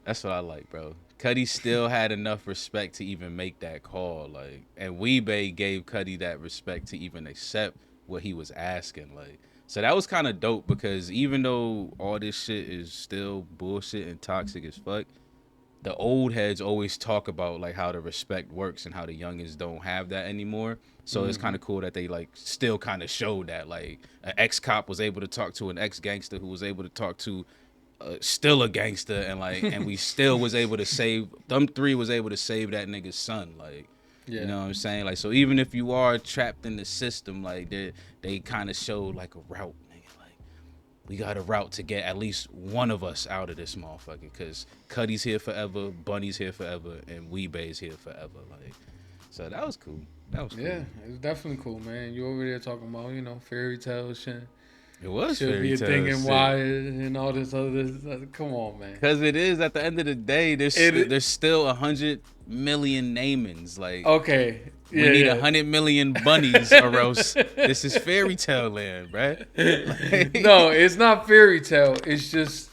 That's what I like, bro. Cuddy still had enough respect to even make that call, like, and Weebay gave Cuddy that respect to even accept what he was asking, like. So that was kind of dope because even though all this shit is still bullshit and toxic as fuck, the old heads always talk about like how the respect works and how the youngins don't have that anymore. So it's kind of cool that they like still kind of showed that, like, an ex-cop was able to talk to an ex-gangster who was able to talk to still a gangster, and like, and we still was able to save them three, was able to save that nigga's son, like. You know what I'm saying? Like, so even if you are trapped in the system, like, they kind of showed like a route, nigga. Like, we got a route to get at least one of us out of this motherfucker, because Cuddy's here forever, Bunny's here forever, and Weebay's here forever. Like, so that was cool. That was cool. Yeah, it was definitely cool, man. You over there talking about, fairy tale shit. It was should fairy be a tale thing in shit. Wyatt and all this other. Come on, man. Because it is, at the end of the day, there's still 100 million namings. Like, okay, we need 100 million bunnies, or else this is fairy tale land, right? Like, no, it's not fairy tale. It's just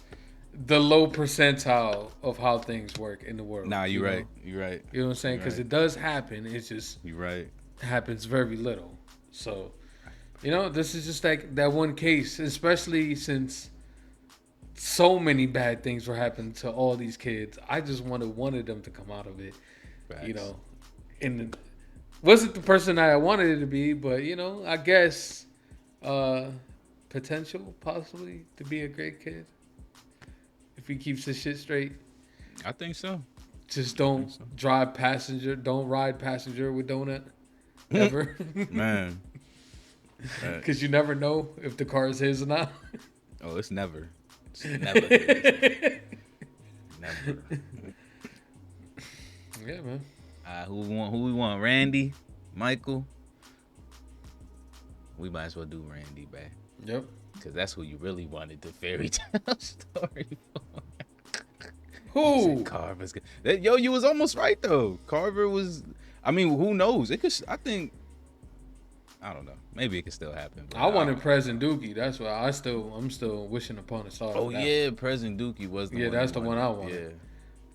the low percentile of how things work in the world. Nah, you're right. You're right. You know what I'm saying? Because it does happen. It's just you're right. Happens very little. So, this is just like that one case, especially since so many bad things were happening to all these kids. I just wanted one of them to come out of it. Facts. And wasn't the person that I wanted it to be, but I guess potential possibly to be a great kid if he keeps his shit straight. I think so. Just don't ride passenger with Donut ever. Man. Because you never know if the car is his or not. Oh, it's never. It's never his. Never. Yeah, man. Who we want? Randy? Michael? We might as well do Randy, man. Yep. Because that's who you really wanted the fairy tale story for. Who? Carver's good. Yo, you was almost right, though. Carver was... I mean, who knows? It could... I think... I don't know. Maybe it could still happen. I wanted President Dookie. That's why I'm still wishing upon a star. Oh yeah, President Dookie was the one. Yeah, that's the one I wanted. Yeah.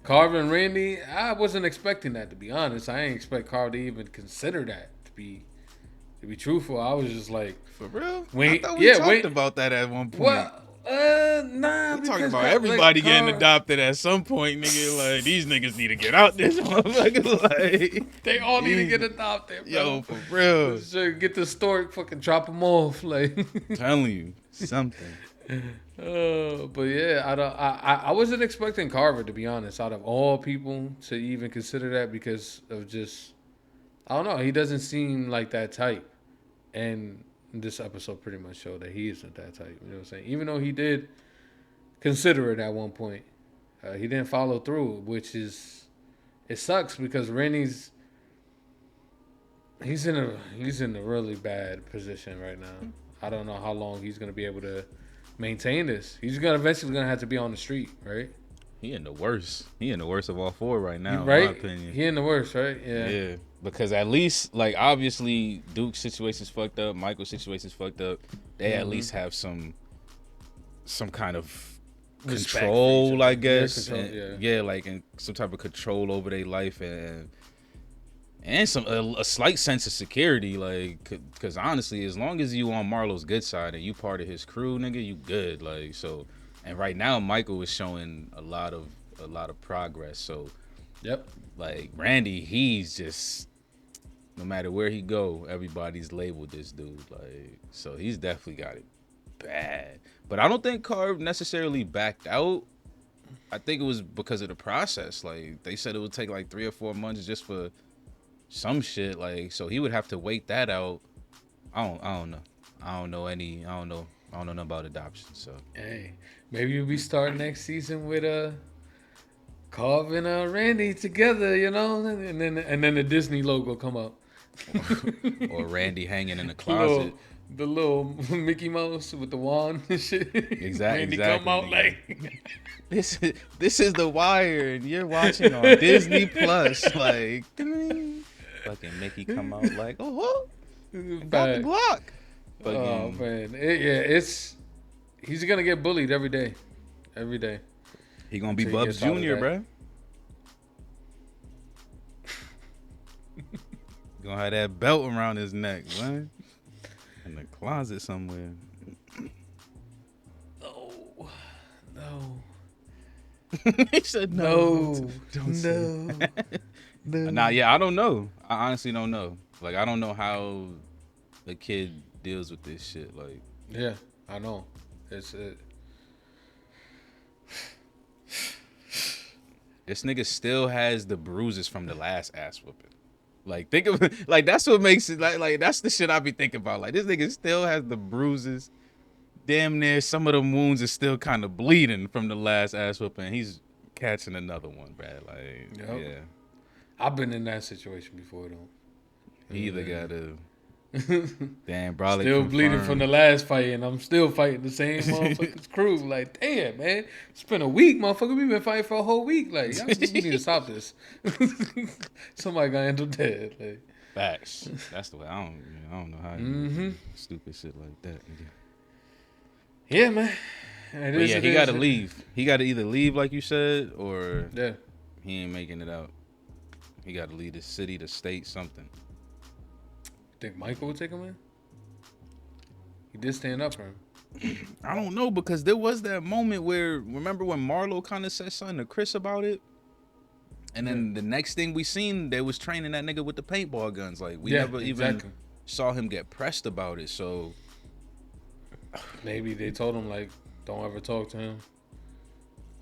Carver and Randy, I wasn't expecting that, to be honest. I ain't expect Carver to even consider that, to be truthful. I was just like, for real? I thought we talked about that at one point. Well, nah. We talking about everybody getting adopted at some point, nigga. Like, these niggas need to get out this motherfucker. Like, they all need to get adopted, bro. Yo, for real. So get the stork, fucking drop them off, like. Telling you something. But yeah, I wasn't expecting Carver, to be honest, out of all people, to even consider that, because of just, I don't know, he doesn't seem like that type, and this episode pretty much showed that he isn't that type. You know what I'm saying? Even though he did consider it at one point, he didn't follow through, which is, it sucks, because Rennie's he's in a really bad position right now. I don't know how long he's gonna be able to maintain this. He's eventually gonna have to be on the street, right? He in the worst. He in the worst of all four right now, right? in my opinion. He in the worst, right? Yeah. Yeah. Because at least, like, obviously Duke's situation's fucked up, Michael's situation's fucked up. They at least have some kind of control, I guess. Yeah, like, and some type of control over their life, and some a slight sense of security, like, because honestly, as long as you on Marlo's good side and you part of his crew, nigga, you good. Like, so, and right now Michael is showing a lot of progress. So, yep. Like, Randy, he's just, no matter where he go, everybody's labeled this dude. Like, so he's definitely got it bad. But I don't think Carv necessarily backed out. I think it was because of the process. Like, they said it would take like 3 or 4 months just for some shit. Like, so he would have to wait that out. I don't know. I don't know nothing about adoption. So hey, maybe we start next season with Carv and Randy together, and then the Disney logo come up. Or Randy hanging in the closet. The little Mickey Mouse with the wand and shit. Exactly. Come out like this is The Wire, and you're watching on Disney Plus. Like, fucking Mickey come out like, oh, got the Glock. Oh man, he's gonna get bullied every day. He gonna be Bubs Jr., bro. Gonna have that belt around his neck, man. In the closet somewhere. No. He said no. Don't say that. Nah, yeah, I don't know. I honestly don't know. Like, I don't know how the kid deals with this shit. Like, yeah, I know. It's this nigga still has the bruises from the last ass whooping. Like, think of it, like, that's what makes it like that's the shit I be thinking about. Like, this nigga still has the bruises. Damn near some of the wounds is still kind of bleeding from the last ass whooping. He's catching another one, bro. Like, yeah. I've been in that situation before though. He either gotta damn, Bralik still bleeding from the last fight, and I'm still fighting the same motherfucker's crew. Like, damn, man, it's been a week, motherfucker. We've been fighting for a whole week. Like, y'all just need to stop this. Somebody gonna end up dead. Like, facts. That's the way. I don't know how you do stupid shit like that. Yeah, man. He got to leave. He got to either leave, like you said, or he ain't making it out. He got to leave the city, the state, something. Think Michael would take him in? He did stand up for him. I don't know, because there was that moment where, remember when Marlo kind of said something to Chris about it? And then the next thing we seen, they was training that nigga with the paintball guns. Like, we never even saw him get pressed about it, so... Maybe they told him, like, don't ever talk to him.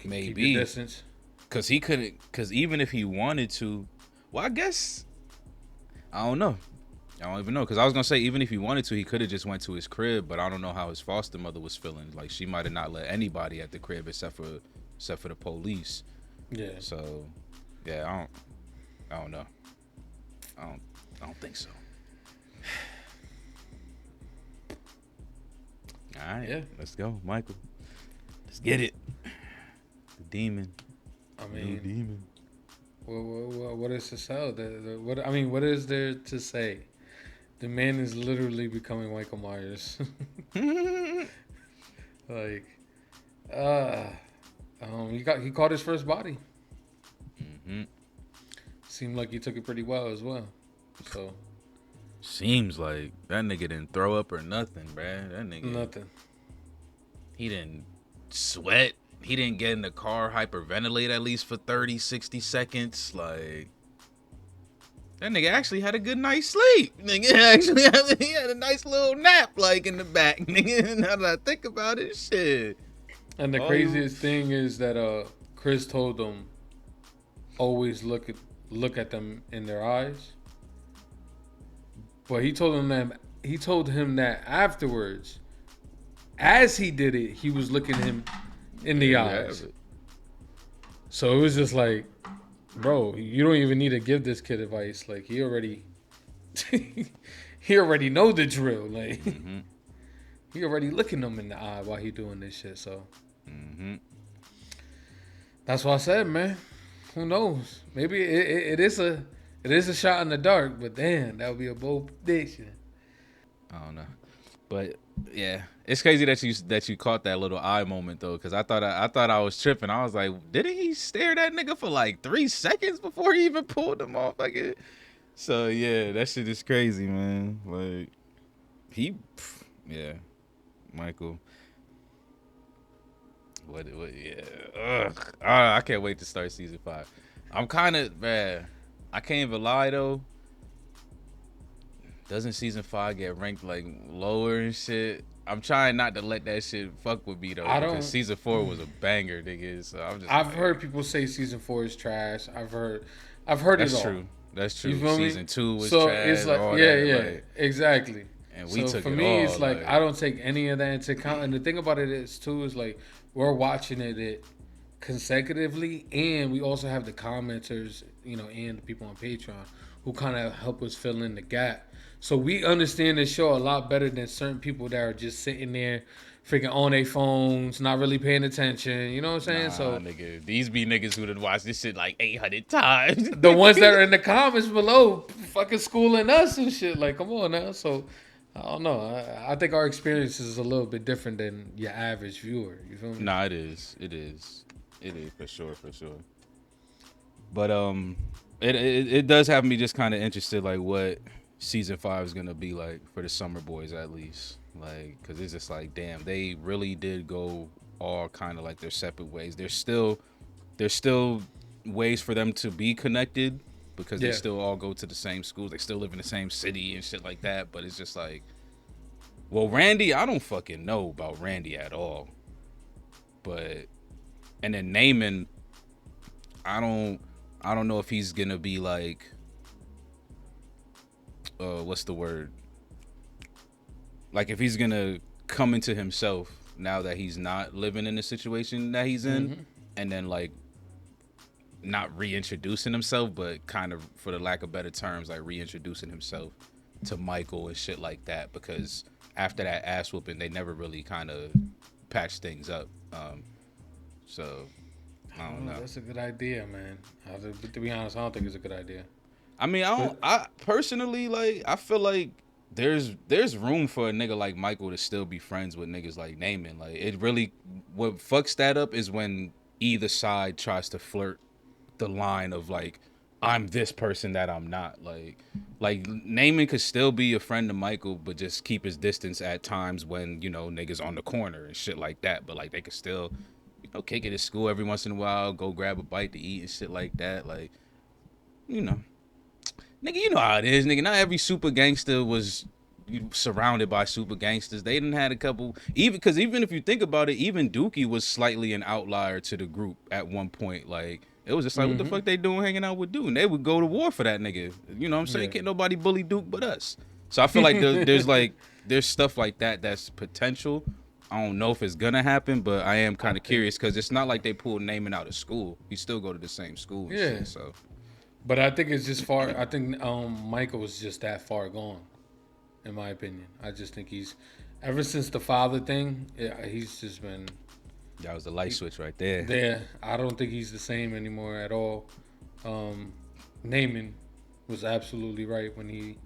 Maybe. Keep your distance. Because he couldn't... Because even if he wanted to... Well, I guess... I don't know. I don't even know. Because I was going to say, even if he wanted to, he could have just went to his crib, but I don't know how his foster mother was feeling. Like, she might have not let anybody at the crib except for the police. Yeah. So, yeah, I don't know. I don't think so. All right, yeah, let's go, Michael. Let's get it. The demon. I mean, the demon. What is to sell? What is there to say? The man is literally becoming Michael Myers. Like, he caught his first body. Seemed like he took it pretty well as well. So. Seems like that nigga didn't throw up or nothing, bruh. That nigga nothing. He didn't sweat. He didn't get in the car, hyperventilate at least for 30, 60 seconds. Like, that nigga actually had a good night's sleep. Nigga actually had a nice little nap, like, in the back. Nigga, now that I think about it, shit. And the craziest thing is that Chris told them always look at them in their eyes. But he told him that afterwards, as he did it, he was looking him in the eyes. So it was just like, bro, you don't even need to give this kid advice. Like, he already know the drill. Like, he already looking them in the eye while he doing this shit. So that's what I said, man. Who knows? Maybe it is a shot in the dark, but damn, that would be a bold prediction. I don't know, but yeah, it's crazy that you caught that little eye moment though, because I thought I was tripping. I was like, didn't he stare that nigga for like 3 seconds before he even pulled him off? Like, so yeah, that shit is crazy, man. Like, Michael. What? Yeah. Ugh. I can't wait to start season 5. I'm kind of, man. I can't even lie though. Doesn't season 5 get ranked like lower and shit? I'm trying not to let that shit fuck with me though. Because season 4 was a banger, nigga. So I've heard people say season 4 is trash. I've heard that's it all. True. That's true. You feel season me? 2 was so trash. It's like, all yeah, that, yeah, like, exactly. And we took for it me, all, it's like I don't take any of that into account. And the thing about it is too is like we're watching it consecutively, and we also have the commenters, and the people on Patreon who kind of help us fill in the gap. So we understand the show a lot better than certain people that are just sitting there freaking on their phones, not really paying attention. You know what I'm saying? Nah, So nigga, these be niggas who done watched this shit like 800 times. the ones that are in the comments below fucking schooling us and shit. Like, come on now. So I don't know. I think our experience is a little bit different than your average viewer. You feel me? Nah, it is for sure. But it does have me just kind of interested, like what season 5 is gonna be like for the Summer Boys, at least, like, because it's just like, damn, they really did go all kind of like their separate ways. There's still ways for them to be connected because they still all go to the same schools, they still live in the same city and shit like that. But it's just like, well, Randy, I don't fucking know about Randy at all. But and then Naaman, I don't know if he's gonna be like, what's the word? Like, if he's gonna come into himself now that he's not living in the situation that he's in, and then like not reintroducing himself, but kind of, for the lack of better terms, like reintroducing himself to Michael and shit like that. Because after that ass whooping, they never really kind of patched things up. So I don't know. That's a good idea, man. But to be honest, I don't think it's a good idea. I mean, I personally, like, I feel like there's room for a nigga like Michael to still be friends with niggas like Naaman. Like, it really, what fucks that up is when either side tries to flirt the line of like, I'm this person that I'm not. Like Naaman could still be a friend to Michael, but just keep his distance at times when, you know, niggas on the corner and shit like that. But like, they could still, you know, kick it at school every once in a while, go grab a bite to eat and shit like that. Like, you know, nigga, you know how it is, nigga. Not every super gangster was surrounded by super gangsters. They didn't had a couple, even if you think about it, even Dookie was slightly an outlier to the group at one point. Like, it was just like, what the fuck they doing hanging out with Duke? And they would go to war for that nigga. You know what I'm saying? Can't nobody bully Duke but us. So I feel like there's stuff like that that's potential. I don't know if it's gonna happen, but I am kind of curious because it's not like they pulled Naaman out of school. He still go to the same school. And shit, so. But I think it's just far. I think Michael is just that far gone, in my opinion. I just think he's, ever since the father thing, he's just been. That was the light switch right there. Yeah, I don't think he's the same anymore at all. Naaman was absolutely right when he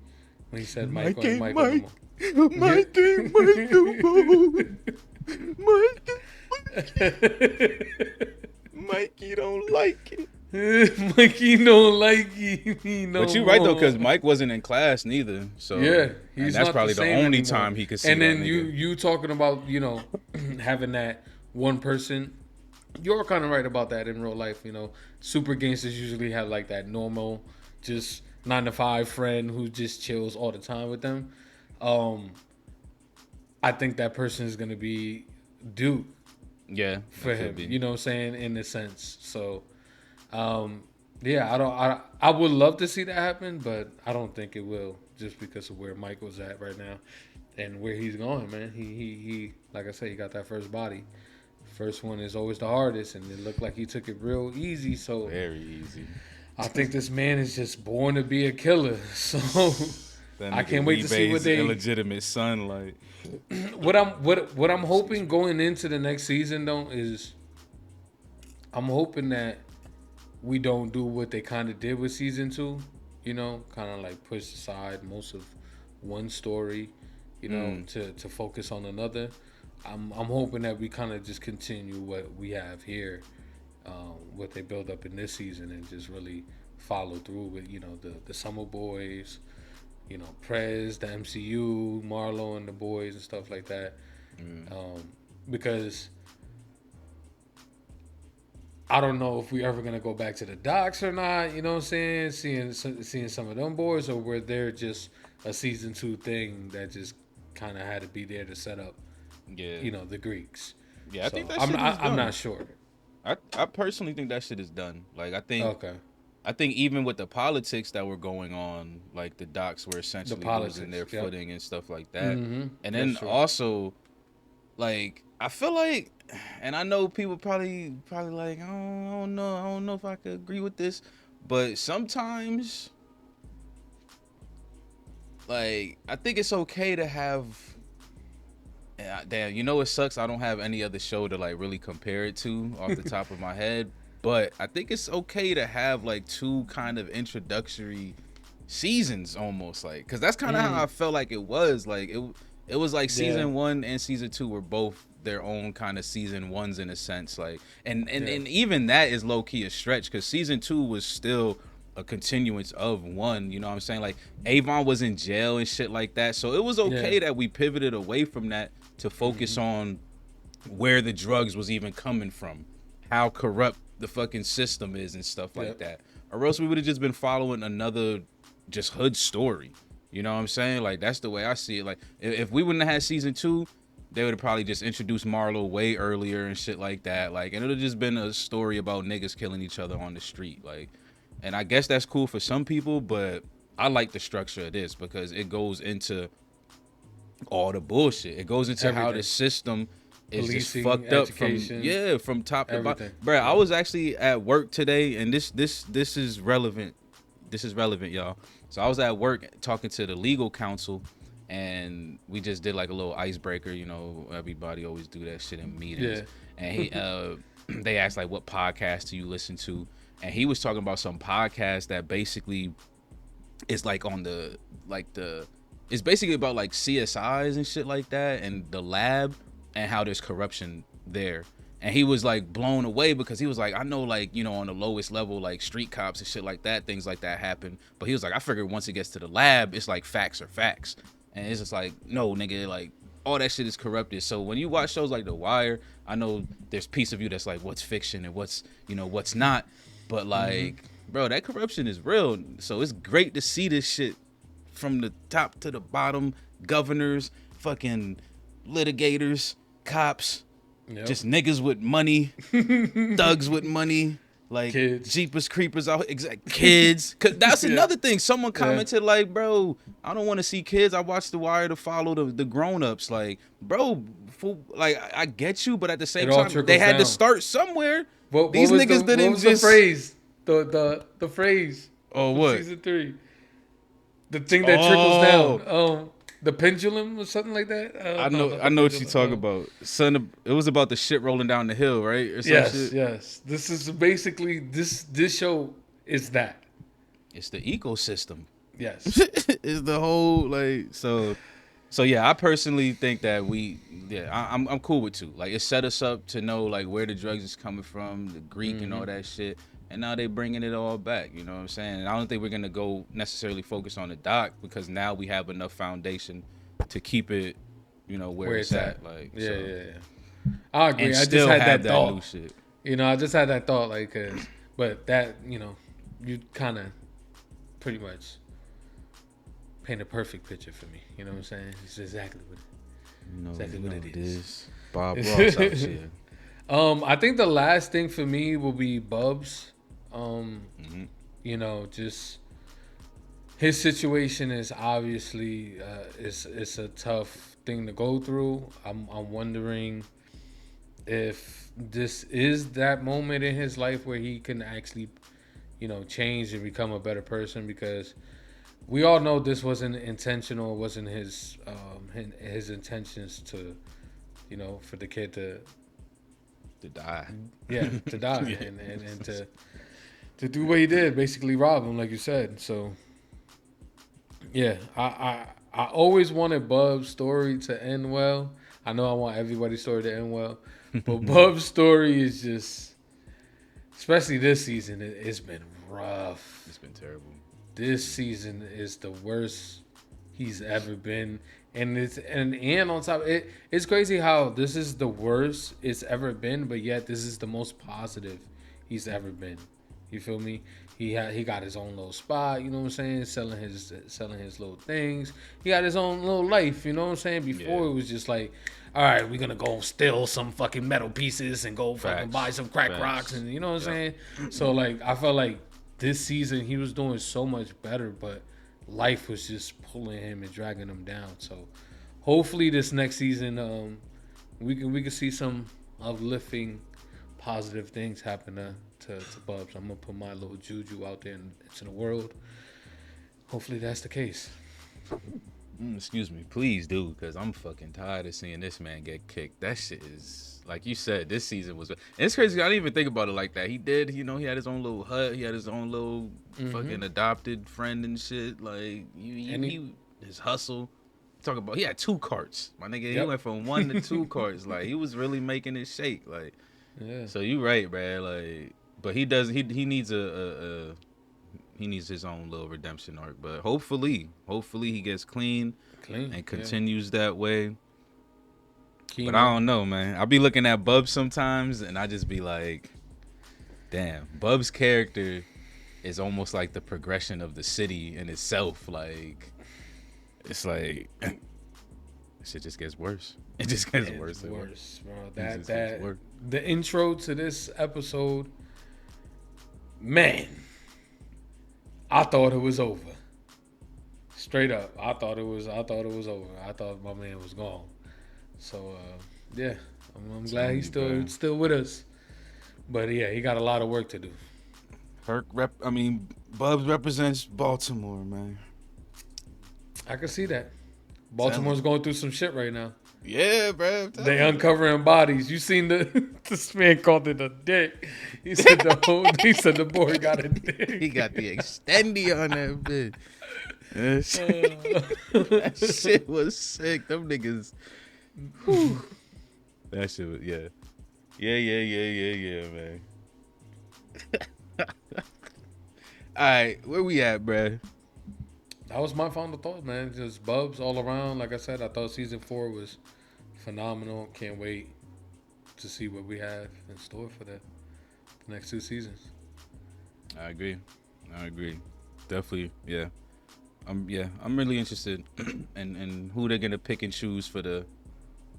said Michael and Michael. Mikey don't like it. Mikey don't like you. No, but you're right though, because Mike wasn't in class neither. So yeah, and that's probably the only time he could see. And then you talking about, you know, having that one person. You're kind of right about that in real life. You know, super gangsters usually have like that normal, just 9-to-5 friend who just chills all the time with them. I think that person is gonna be Duke. Yeah, for him. You know what I'm saying, in a sense. So. Yeah, I would love to see that happen, but I don't think it will, just because of where Michael's at right now and where he's going, man. He like I said, he got that first body. First one is always the hardest, and it looked like he took it real easy. So very easy. I think this man is just born to be a killer. So I can't wait to see what they illegitimate son like. What I'm hoping going into the next season though is, I'm hoping that we don't do what they kind of did with season 2, you know, kind of like push aside most of one story, you know, to focus on another. I'm hoping that we kind of just continue what we have here, what they build up in this season, and just really follow through with, you know, the Summer Boys, you know, Prez, the MCU, Marlo and the boys and stuff like that, because I don't know if we ever gonna go back to the docks or not. You know what I'm saying? Seeing some of them boys, or were they just a season 2 thing that just kind of had to be there to set up, you know, the Greeks. Yeah, so I think that shit is done. I'm not sure. I personally think that shit is done. Like, I think even with the politics that were going on, like the docks were essentially losing their footing and stuff like that. And then also, like, I feel like, and I know people probably like, I don't know if I could agree with this, but sometimes like, I think it's okay to have. Damn, you know it sucks. I don't have any other show to like really compare it to off the top of my head, but I think it's okay to have like two kind of introductory seasons almost, like, because that's kind of how I felt like it was. Like it was like season 1 and season 2 were both their own kind of season 1s in a sense, like, and even that is low key a stretch because season 2 was still a continuance of 1, you know what I'm saying? Like Avon was in jail and shit like that, so it was okay that we pivoted away from that to focus on where the drugs was even coming from, how corrupt the fucking system is and stuff like that. Or else we would have just been following another just hood story. You know what I'm saying? Like, that's the way I see it. Like, if we wouldn't have had season 2, they would have probably just introduced Marlo way earlier and shit like that. Like, and it would have just been a story about niggas killing each other on the street. Like, and I guess that's cool for some people, but I like the structure of this because it goes into all the bullshit. It goes into how the system is just fucked up from top to bottom. Bro, I was actually at work today, and this is relevant. This is relevant, y'all. So I was at work talking to the legal counsel, and we just did like a little icebreaker. You know, everybody always do that shit in meetings. And he, they asked like, what podcast do you listen to? And he was talking about some podcast that basically is like on the it's basically about like CSIs and shit like that, and the lab, and how there's corruption there. And he was like blown away because he was like, I know, like, you know, on the lowest level, like street cops and shit like that, things like that happen. But he was like, I figured once it gets to the lab, it's like facts are facts. And it's just like, no, nigga, like all that shit is corrupted. So when you watch shows like The Wire, I know there's piece of you that's like, what's fiction and what's, you know, what's not. But like, bro, that corruption is real. So it's great to see this shit from the top to the bottom. Governors, fucking litigators, cops, just niggas with money, thugs with money, like kids. Jeepers creepers out, kids. Cause that's another thing. Someone commented like, bro, I don't want to see kids. I watched The Wire to follow the grown-ups. Like, bro, like I get you, but at the same time, they had to start somewhere. These niggas didn't what was just the phrase? The phrase. Oh, what? Season 3. The thing that trickles down. The pendulum or something like that. I know what you talk about. Son, it was about the shit rolling down the hill, right? Or some shit. Yes. This is basically this show is that. It's the ecosystem. Yes. It's the whole like so yeah. I personally think that I'm cool with 2. Like, it set us up to know like where the drugs is coming from, the Greek and all that shit. And now they bringing it all back, you know what I'm saying? And I don't think we're gonna go necessarily focus on the doc because now we have enough foundation to keep it, you know, where it's at. Like, yeah. I agree. I just had that thought. New shit. You know, I just had that thought, like, but that, you know, you kind of pretty much paint a perfect picture for me. You know what I'm saying? It's exactly what it is. Bob Ross out here. I think the last thing for me will be Bubs. You know, just his situation is obviously it's a tough thing to go through. I'm wondering if this is that moment in his life where he can actually, you know, change and become a better person, because we all know this wasn't intentional. It wasn't his intentions to, you know, for the kid to die. Yeah, to die and to do what he did, basically rob him, like you said. So yeah, I always wanted Bub's story to end well. I know I want everybody's story to end well, but Bub's story is just, especially this season, it's been rough. It's been terrible. This season is the worst he's ever been. And on top, it's crazy how this is the worst it's ever been, but yet this is the most positive he's ever been. You feel me? He got his own little spot, you know what I'm saying? Selling his little things. He got his own little life, you know what I'm saying? Before it was just like, all right, we're gonna go steal some fucking metal pieces and go fucking buy some crack rocks, and you know what I'm saying? So like, I felt like this season he was doing so much better, but life was just pulling him and dragging him down. So hopefully this next season, we can see some uplifting, positive things happen to Bubs. I'm gonna put my little juju out there into the world. Hopefully that's the case. Excuse me, please do, because I'm fucking tired of seeing this man get kicked. That shit is, like you said, this season was. And it's crazy. I didn't even think about it like that. He did, he had his own little hut. He had his own little fucking adopted friend and shit. Like his hustle. Talk about, he had 2 carts, my nigga. He went from 1 to 2 carts. Like he was really making it shake. Like, yeah. So you right, man. Like, but he does. He needs he needs his own little redemption arc, but hopefully he gets clean and continues that way. But I don't know, man. I'll be looking at Bubs sometimes, and I just be like, damn, Bubs' character is almost like the progression of the city in itself. Like, it's like, shit just gets worse. It just gets worse and worse, bro. The intro to this episode, man, I thought it was over. Straight up, I thought it was over. I thought my man was gone. So yeah, I'm glad he's still with us. But yeah, he got a lot of work to do. Bubs represents Baltimore, man. I can see that. Baltimore's going through some shit right now. Yeah, bro. They uncovering bodies. You seen this man called it a dick. He said the boy got a dick. He got the extendy on that bitch. That shit was sick. Them niggas. Whew. That shit was yeah, man. All right, where we at, bruh? That was my final thought, man. Just Bubs all around. Like I said, I thought season 4 was phenomenal. Can't wait to see what we have in store for the next 2 seasons. I agree. Definitely, yeah. I'm really interested in who they're gonna pick and choose for the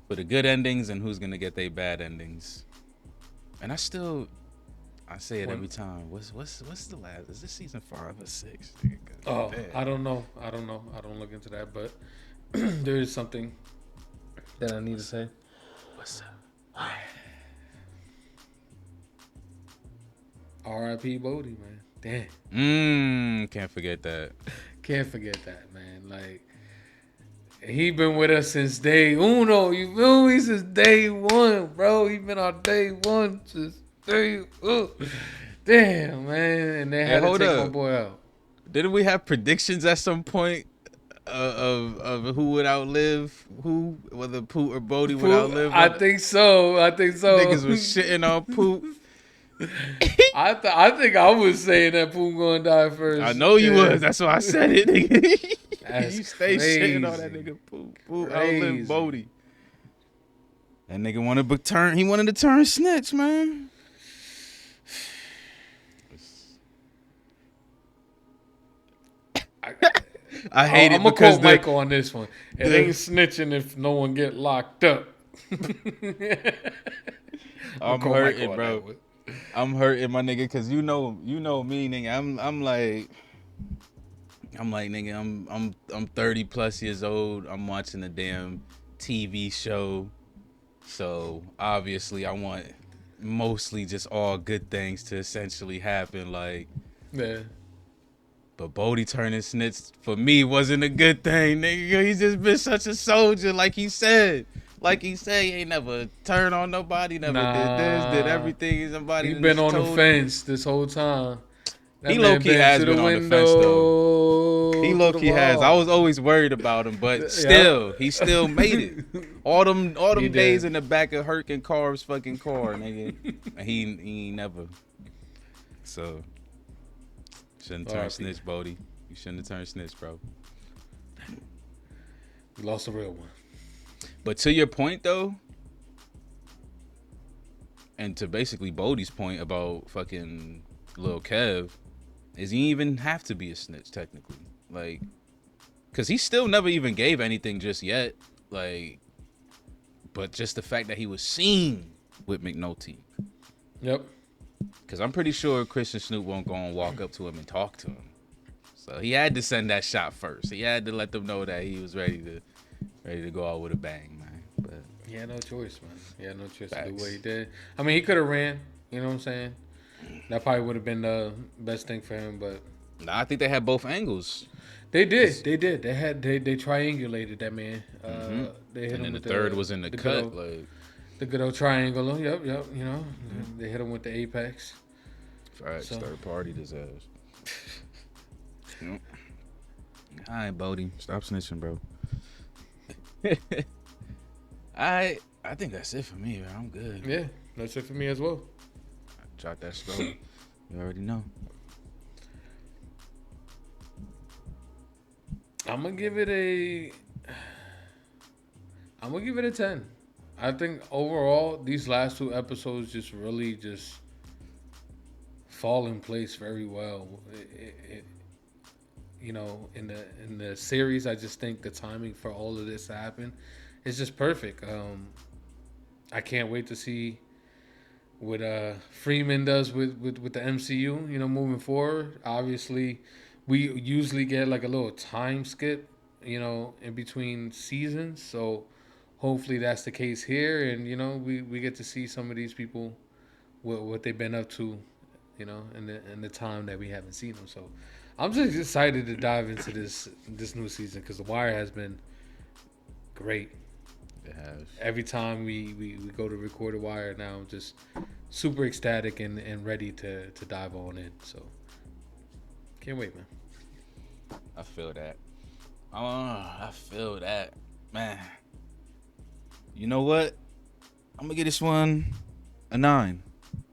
good endings and who's gonna get their bad endings. And I say it every time. What's the last? Is this season 5 or 6? Oh, I don't know. I don't look into that, but there is something that I need to say. What's up? R.I.P. Bodie, man. Damn. Can't forget that. Can't forget that, man. Like, he been with us since day uno. You feel me? Since day one, bro. He been on day one since day. Damn, man. And they had to take my boy out. Didn't we have predictions at some point of who would outlive who? Whether Poot or Bodie would outlive? I think so. Niggas was shitting on Poot. I think I was saying that Poot gonna die first. I know you was. That's why I said it, nigga. That's you stay crazy. shitting on that nigga Poot. Poot outlive Bodie. That nigga wanted to turn. He wanted to turn snitch, man. I hate it I'm gonna because quote Michael on this one. It ain't snitching if no one get locked up. I'm hurting, bro. I'm hurting, my nigga, because you know me, nigga. I'm like, nigga, I'm 30 plus years old. I'm watching a damn TV show, so obviously I want mostly just all good things to essentially happen, like. Yeah. But Bodie turning snitch for me wasn't a good thing, nigga. He's just been such a soldier, like he said. Like he said, he ain't never turned on nobody, never did this, did everything. Somebody he been on the fence this whole time. He low-key has been on the fence, though. He low-key has. I was always worried about him, but still, he still made it. All them days in the back of Herc and Carv's fucking car, nigga. And he ain't never. So, shouldn't turn snitch, Bodie. You shouldn't have turned snitch, bro. You lost a real one. But to your point, though, and to basically Bodie's point about fucking Lil Kev, is he even have to be a snitch, technically? Like, because he still never even gave anything just yet. Like, but just the fact that he was seen with McNulty. Yep. Because I'm pretty sure Christian Snoop won't go and walk up to him and talk to him. So he had to send that shot first. He had to let them know that he was ready to go out with a bang, man. But he had no choice, man. He had no choice to do what he did. I mean, he could have ran. You know what I'm saying? That probably would have been the best thing for him, but Nah, I think they had both angles. They did. They triangulated that man. They hit And him then with the third was in the good cut. old, Like, the good old triangle. Yep. You know, they hit him with the apex. facts, So- third party disaster. Yep. All right, Bodie, stop snitching, bro. I think that's it for me, man. I'm good. Yeah, that's it for me as well. Drop that story. You already know. I'm gonna give it a 10. I think overall these last 2 episodes just really just fall in place very well. You know, in the series, I just think the timing for all of this to happen is just perfect. I can't wait to see what Freeman does with the MCU. You know, moving forward. Obviously, we usually get like a little time skip, you know, in between seasons. So hopefully that's the case here, and you know, we get to see some of these people what they've been up to, you know, in the time that we haven't seen them. So I'm just excited to dive into this new season because The Wire has been great. It has. Every time we go to record a Wire now, I'm just super ecstatic and ready to dive on in. So can't wait, man. I feel that. I feel that, man. You know what? I'm gonna give this one a 9.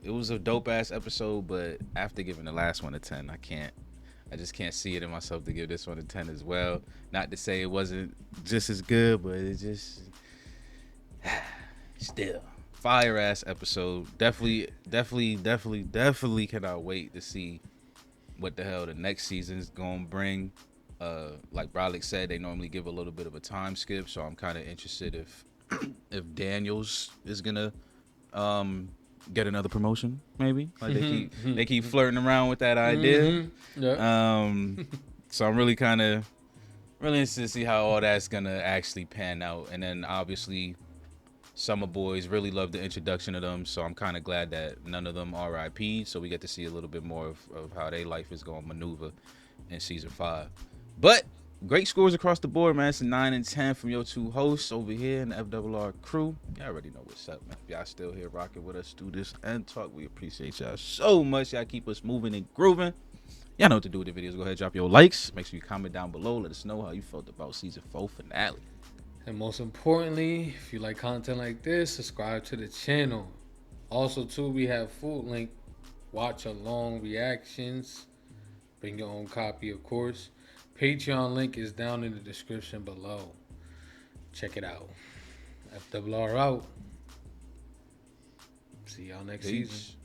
It was a dope ass episode, but after giving the last one a 10, I just can't see it in myself to give this one a 10 as well. Not to say it wasn't just as good, but it just still fire ass episode. Definitely cannot wait to see what the hell the next season's gonna bring. Like Bralik said, they normally give a little bit of a time skip, so I'm kind of interested if Daniels is gonna get another promotion, maybe. Like they keep flirting around with that idea. Yeah. So I'm really interested to see how all that's gonna actually pan out. And then obviously Summer Boys, really love the introduction of them, so I'm kind of glad that none of them RIP, so we get to see a little bit more of how their life is going to maneuver in season 5. But great scores across the board, man. It's a 9 and 10 from your 2 hosts over here in the FRR crew. Y'all already know what's up, man. If y'all still here rocking with us, do this and talk. We appreciate y'all so much. Y'all keep us moving and grooving. Y'all know what to do with the videos. Go ahead, drop your likes. Make sure you comment down below. Let us know how you felt about season 4 finale. And most importantly, if you like content like this, subscribe to the channel. Also, too, we have Food Link watch along reactions. Bring your own copy, of course. Patreon link is down in the description below. Check it out. FRR out. See y'all next season.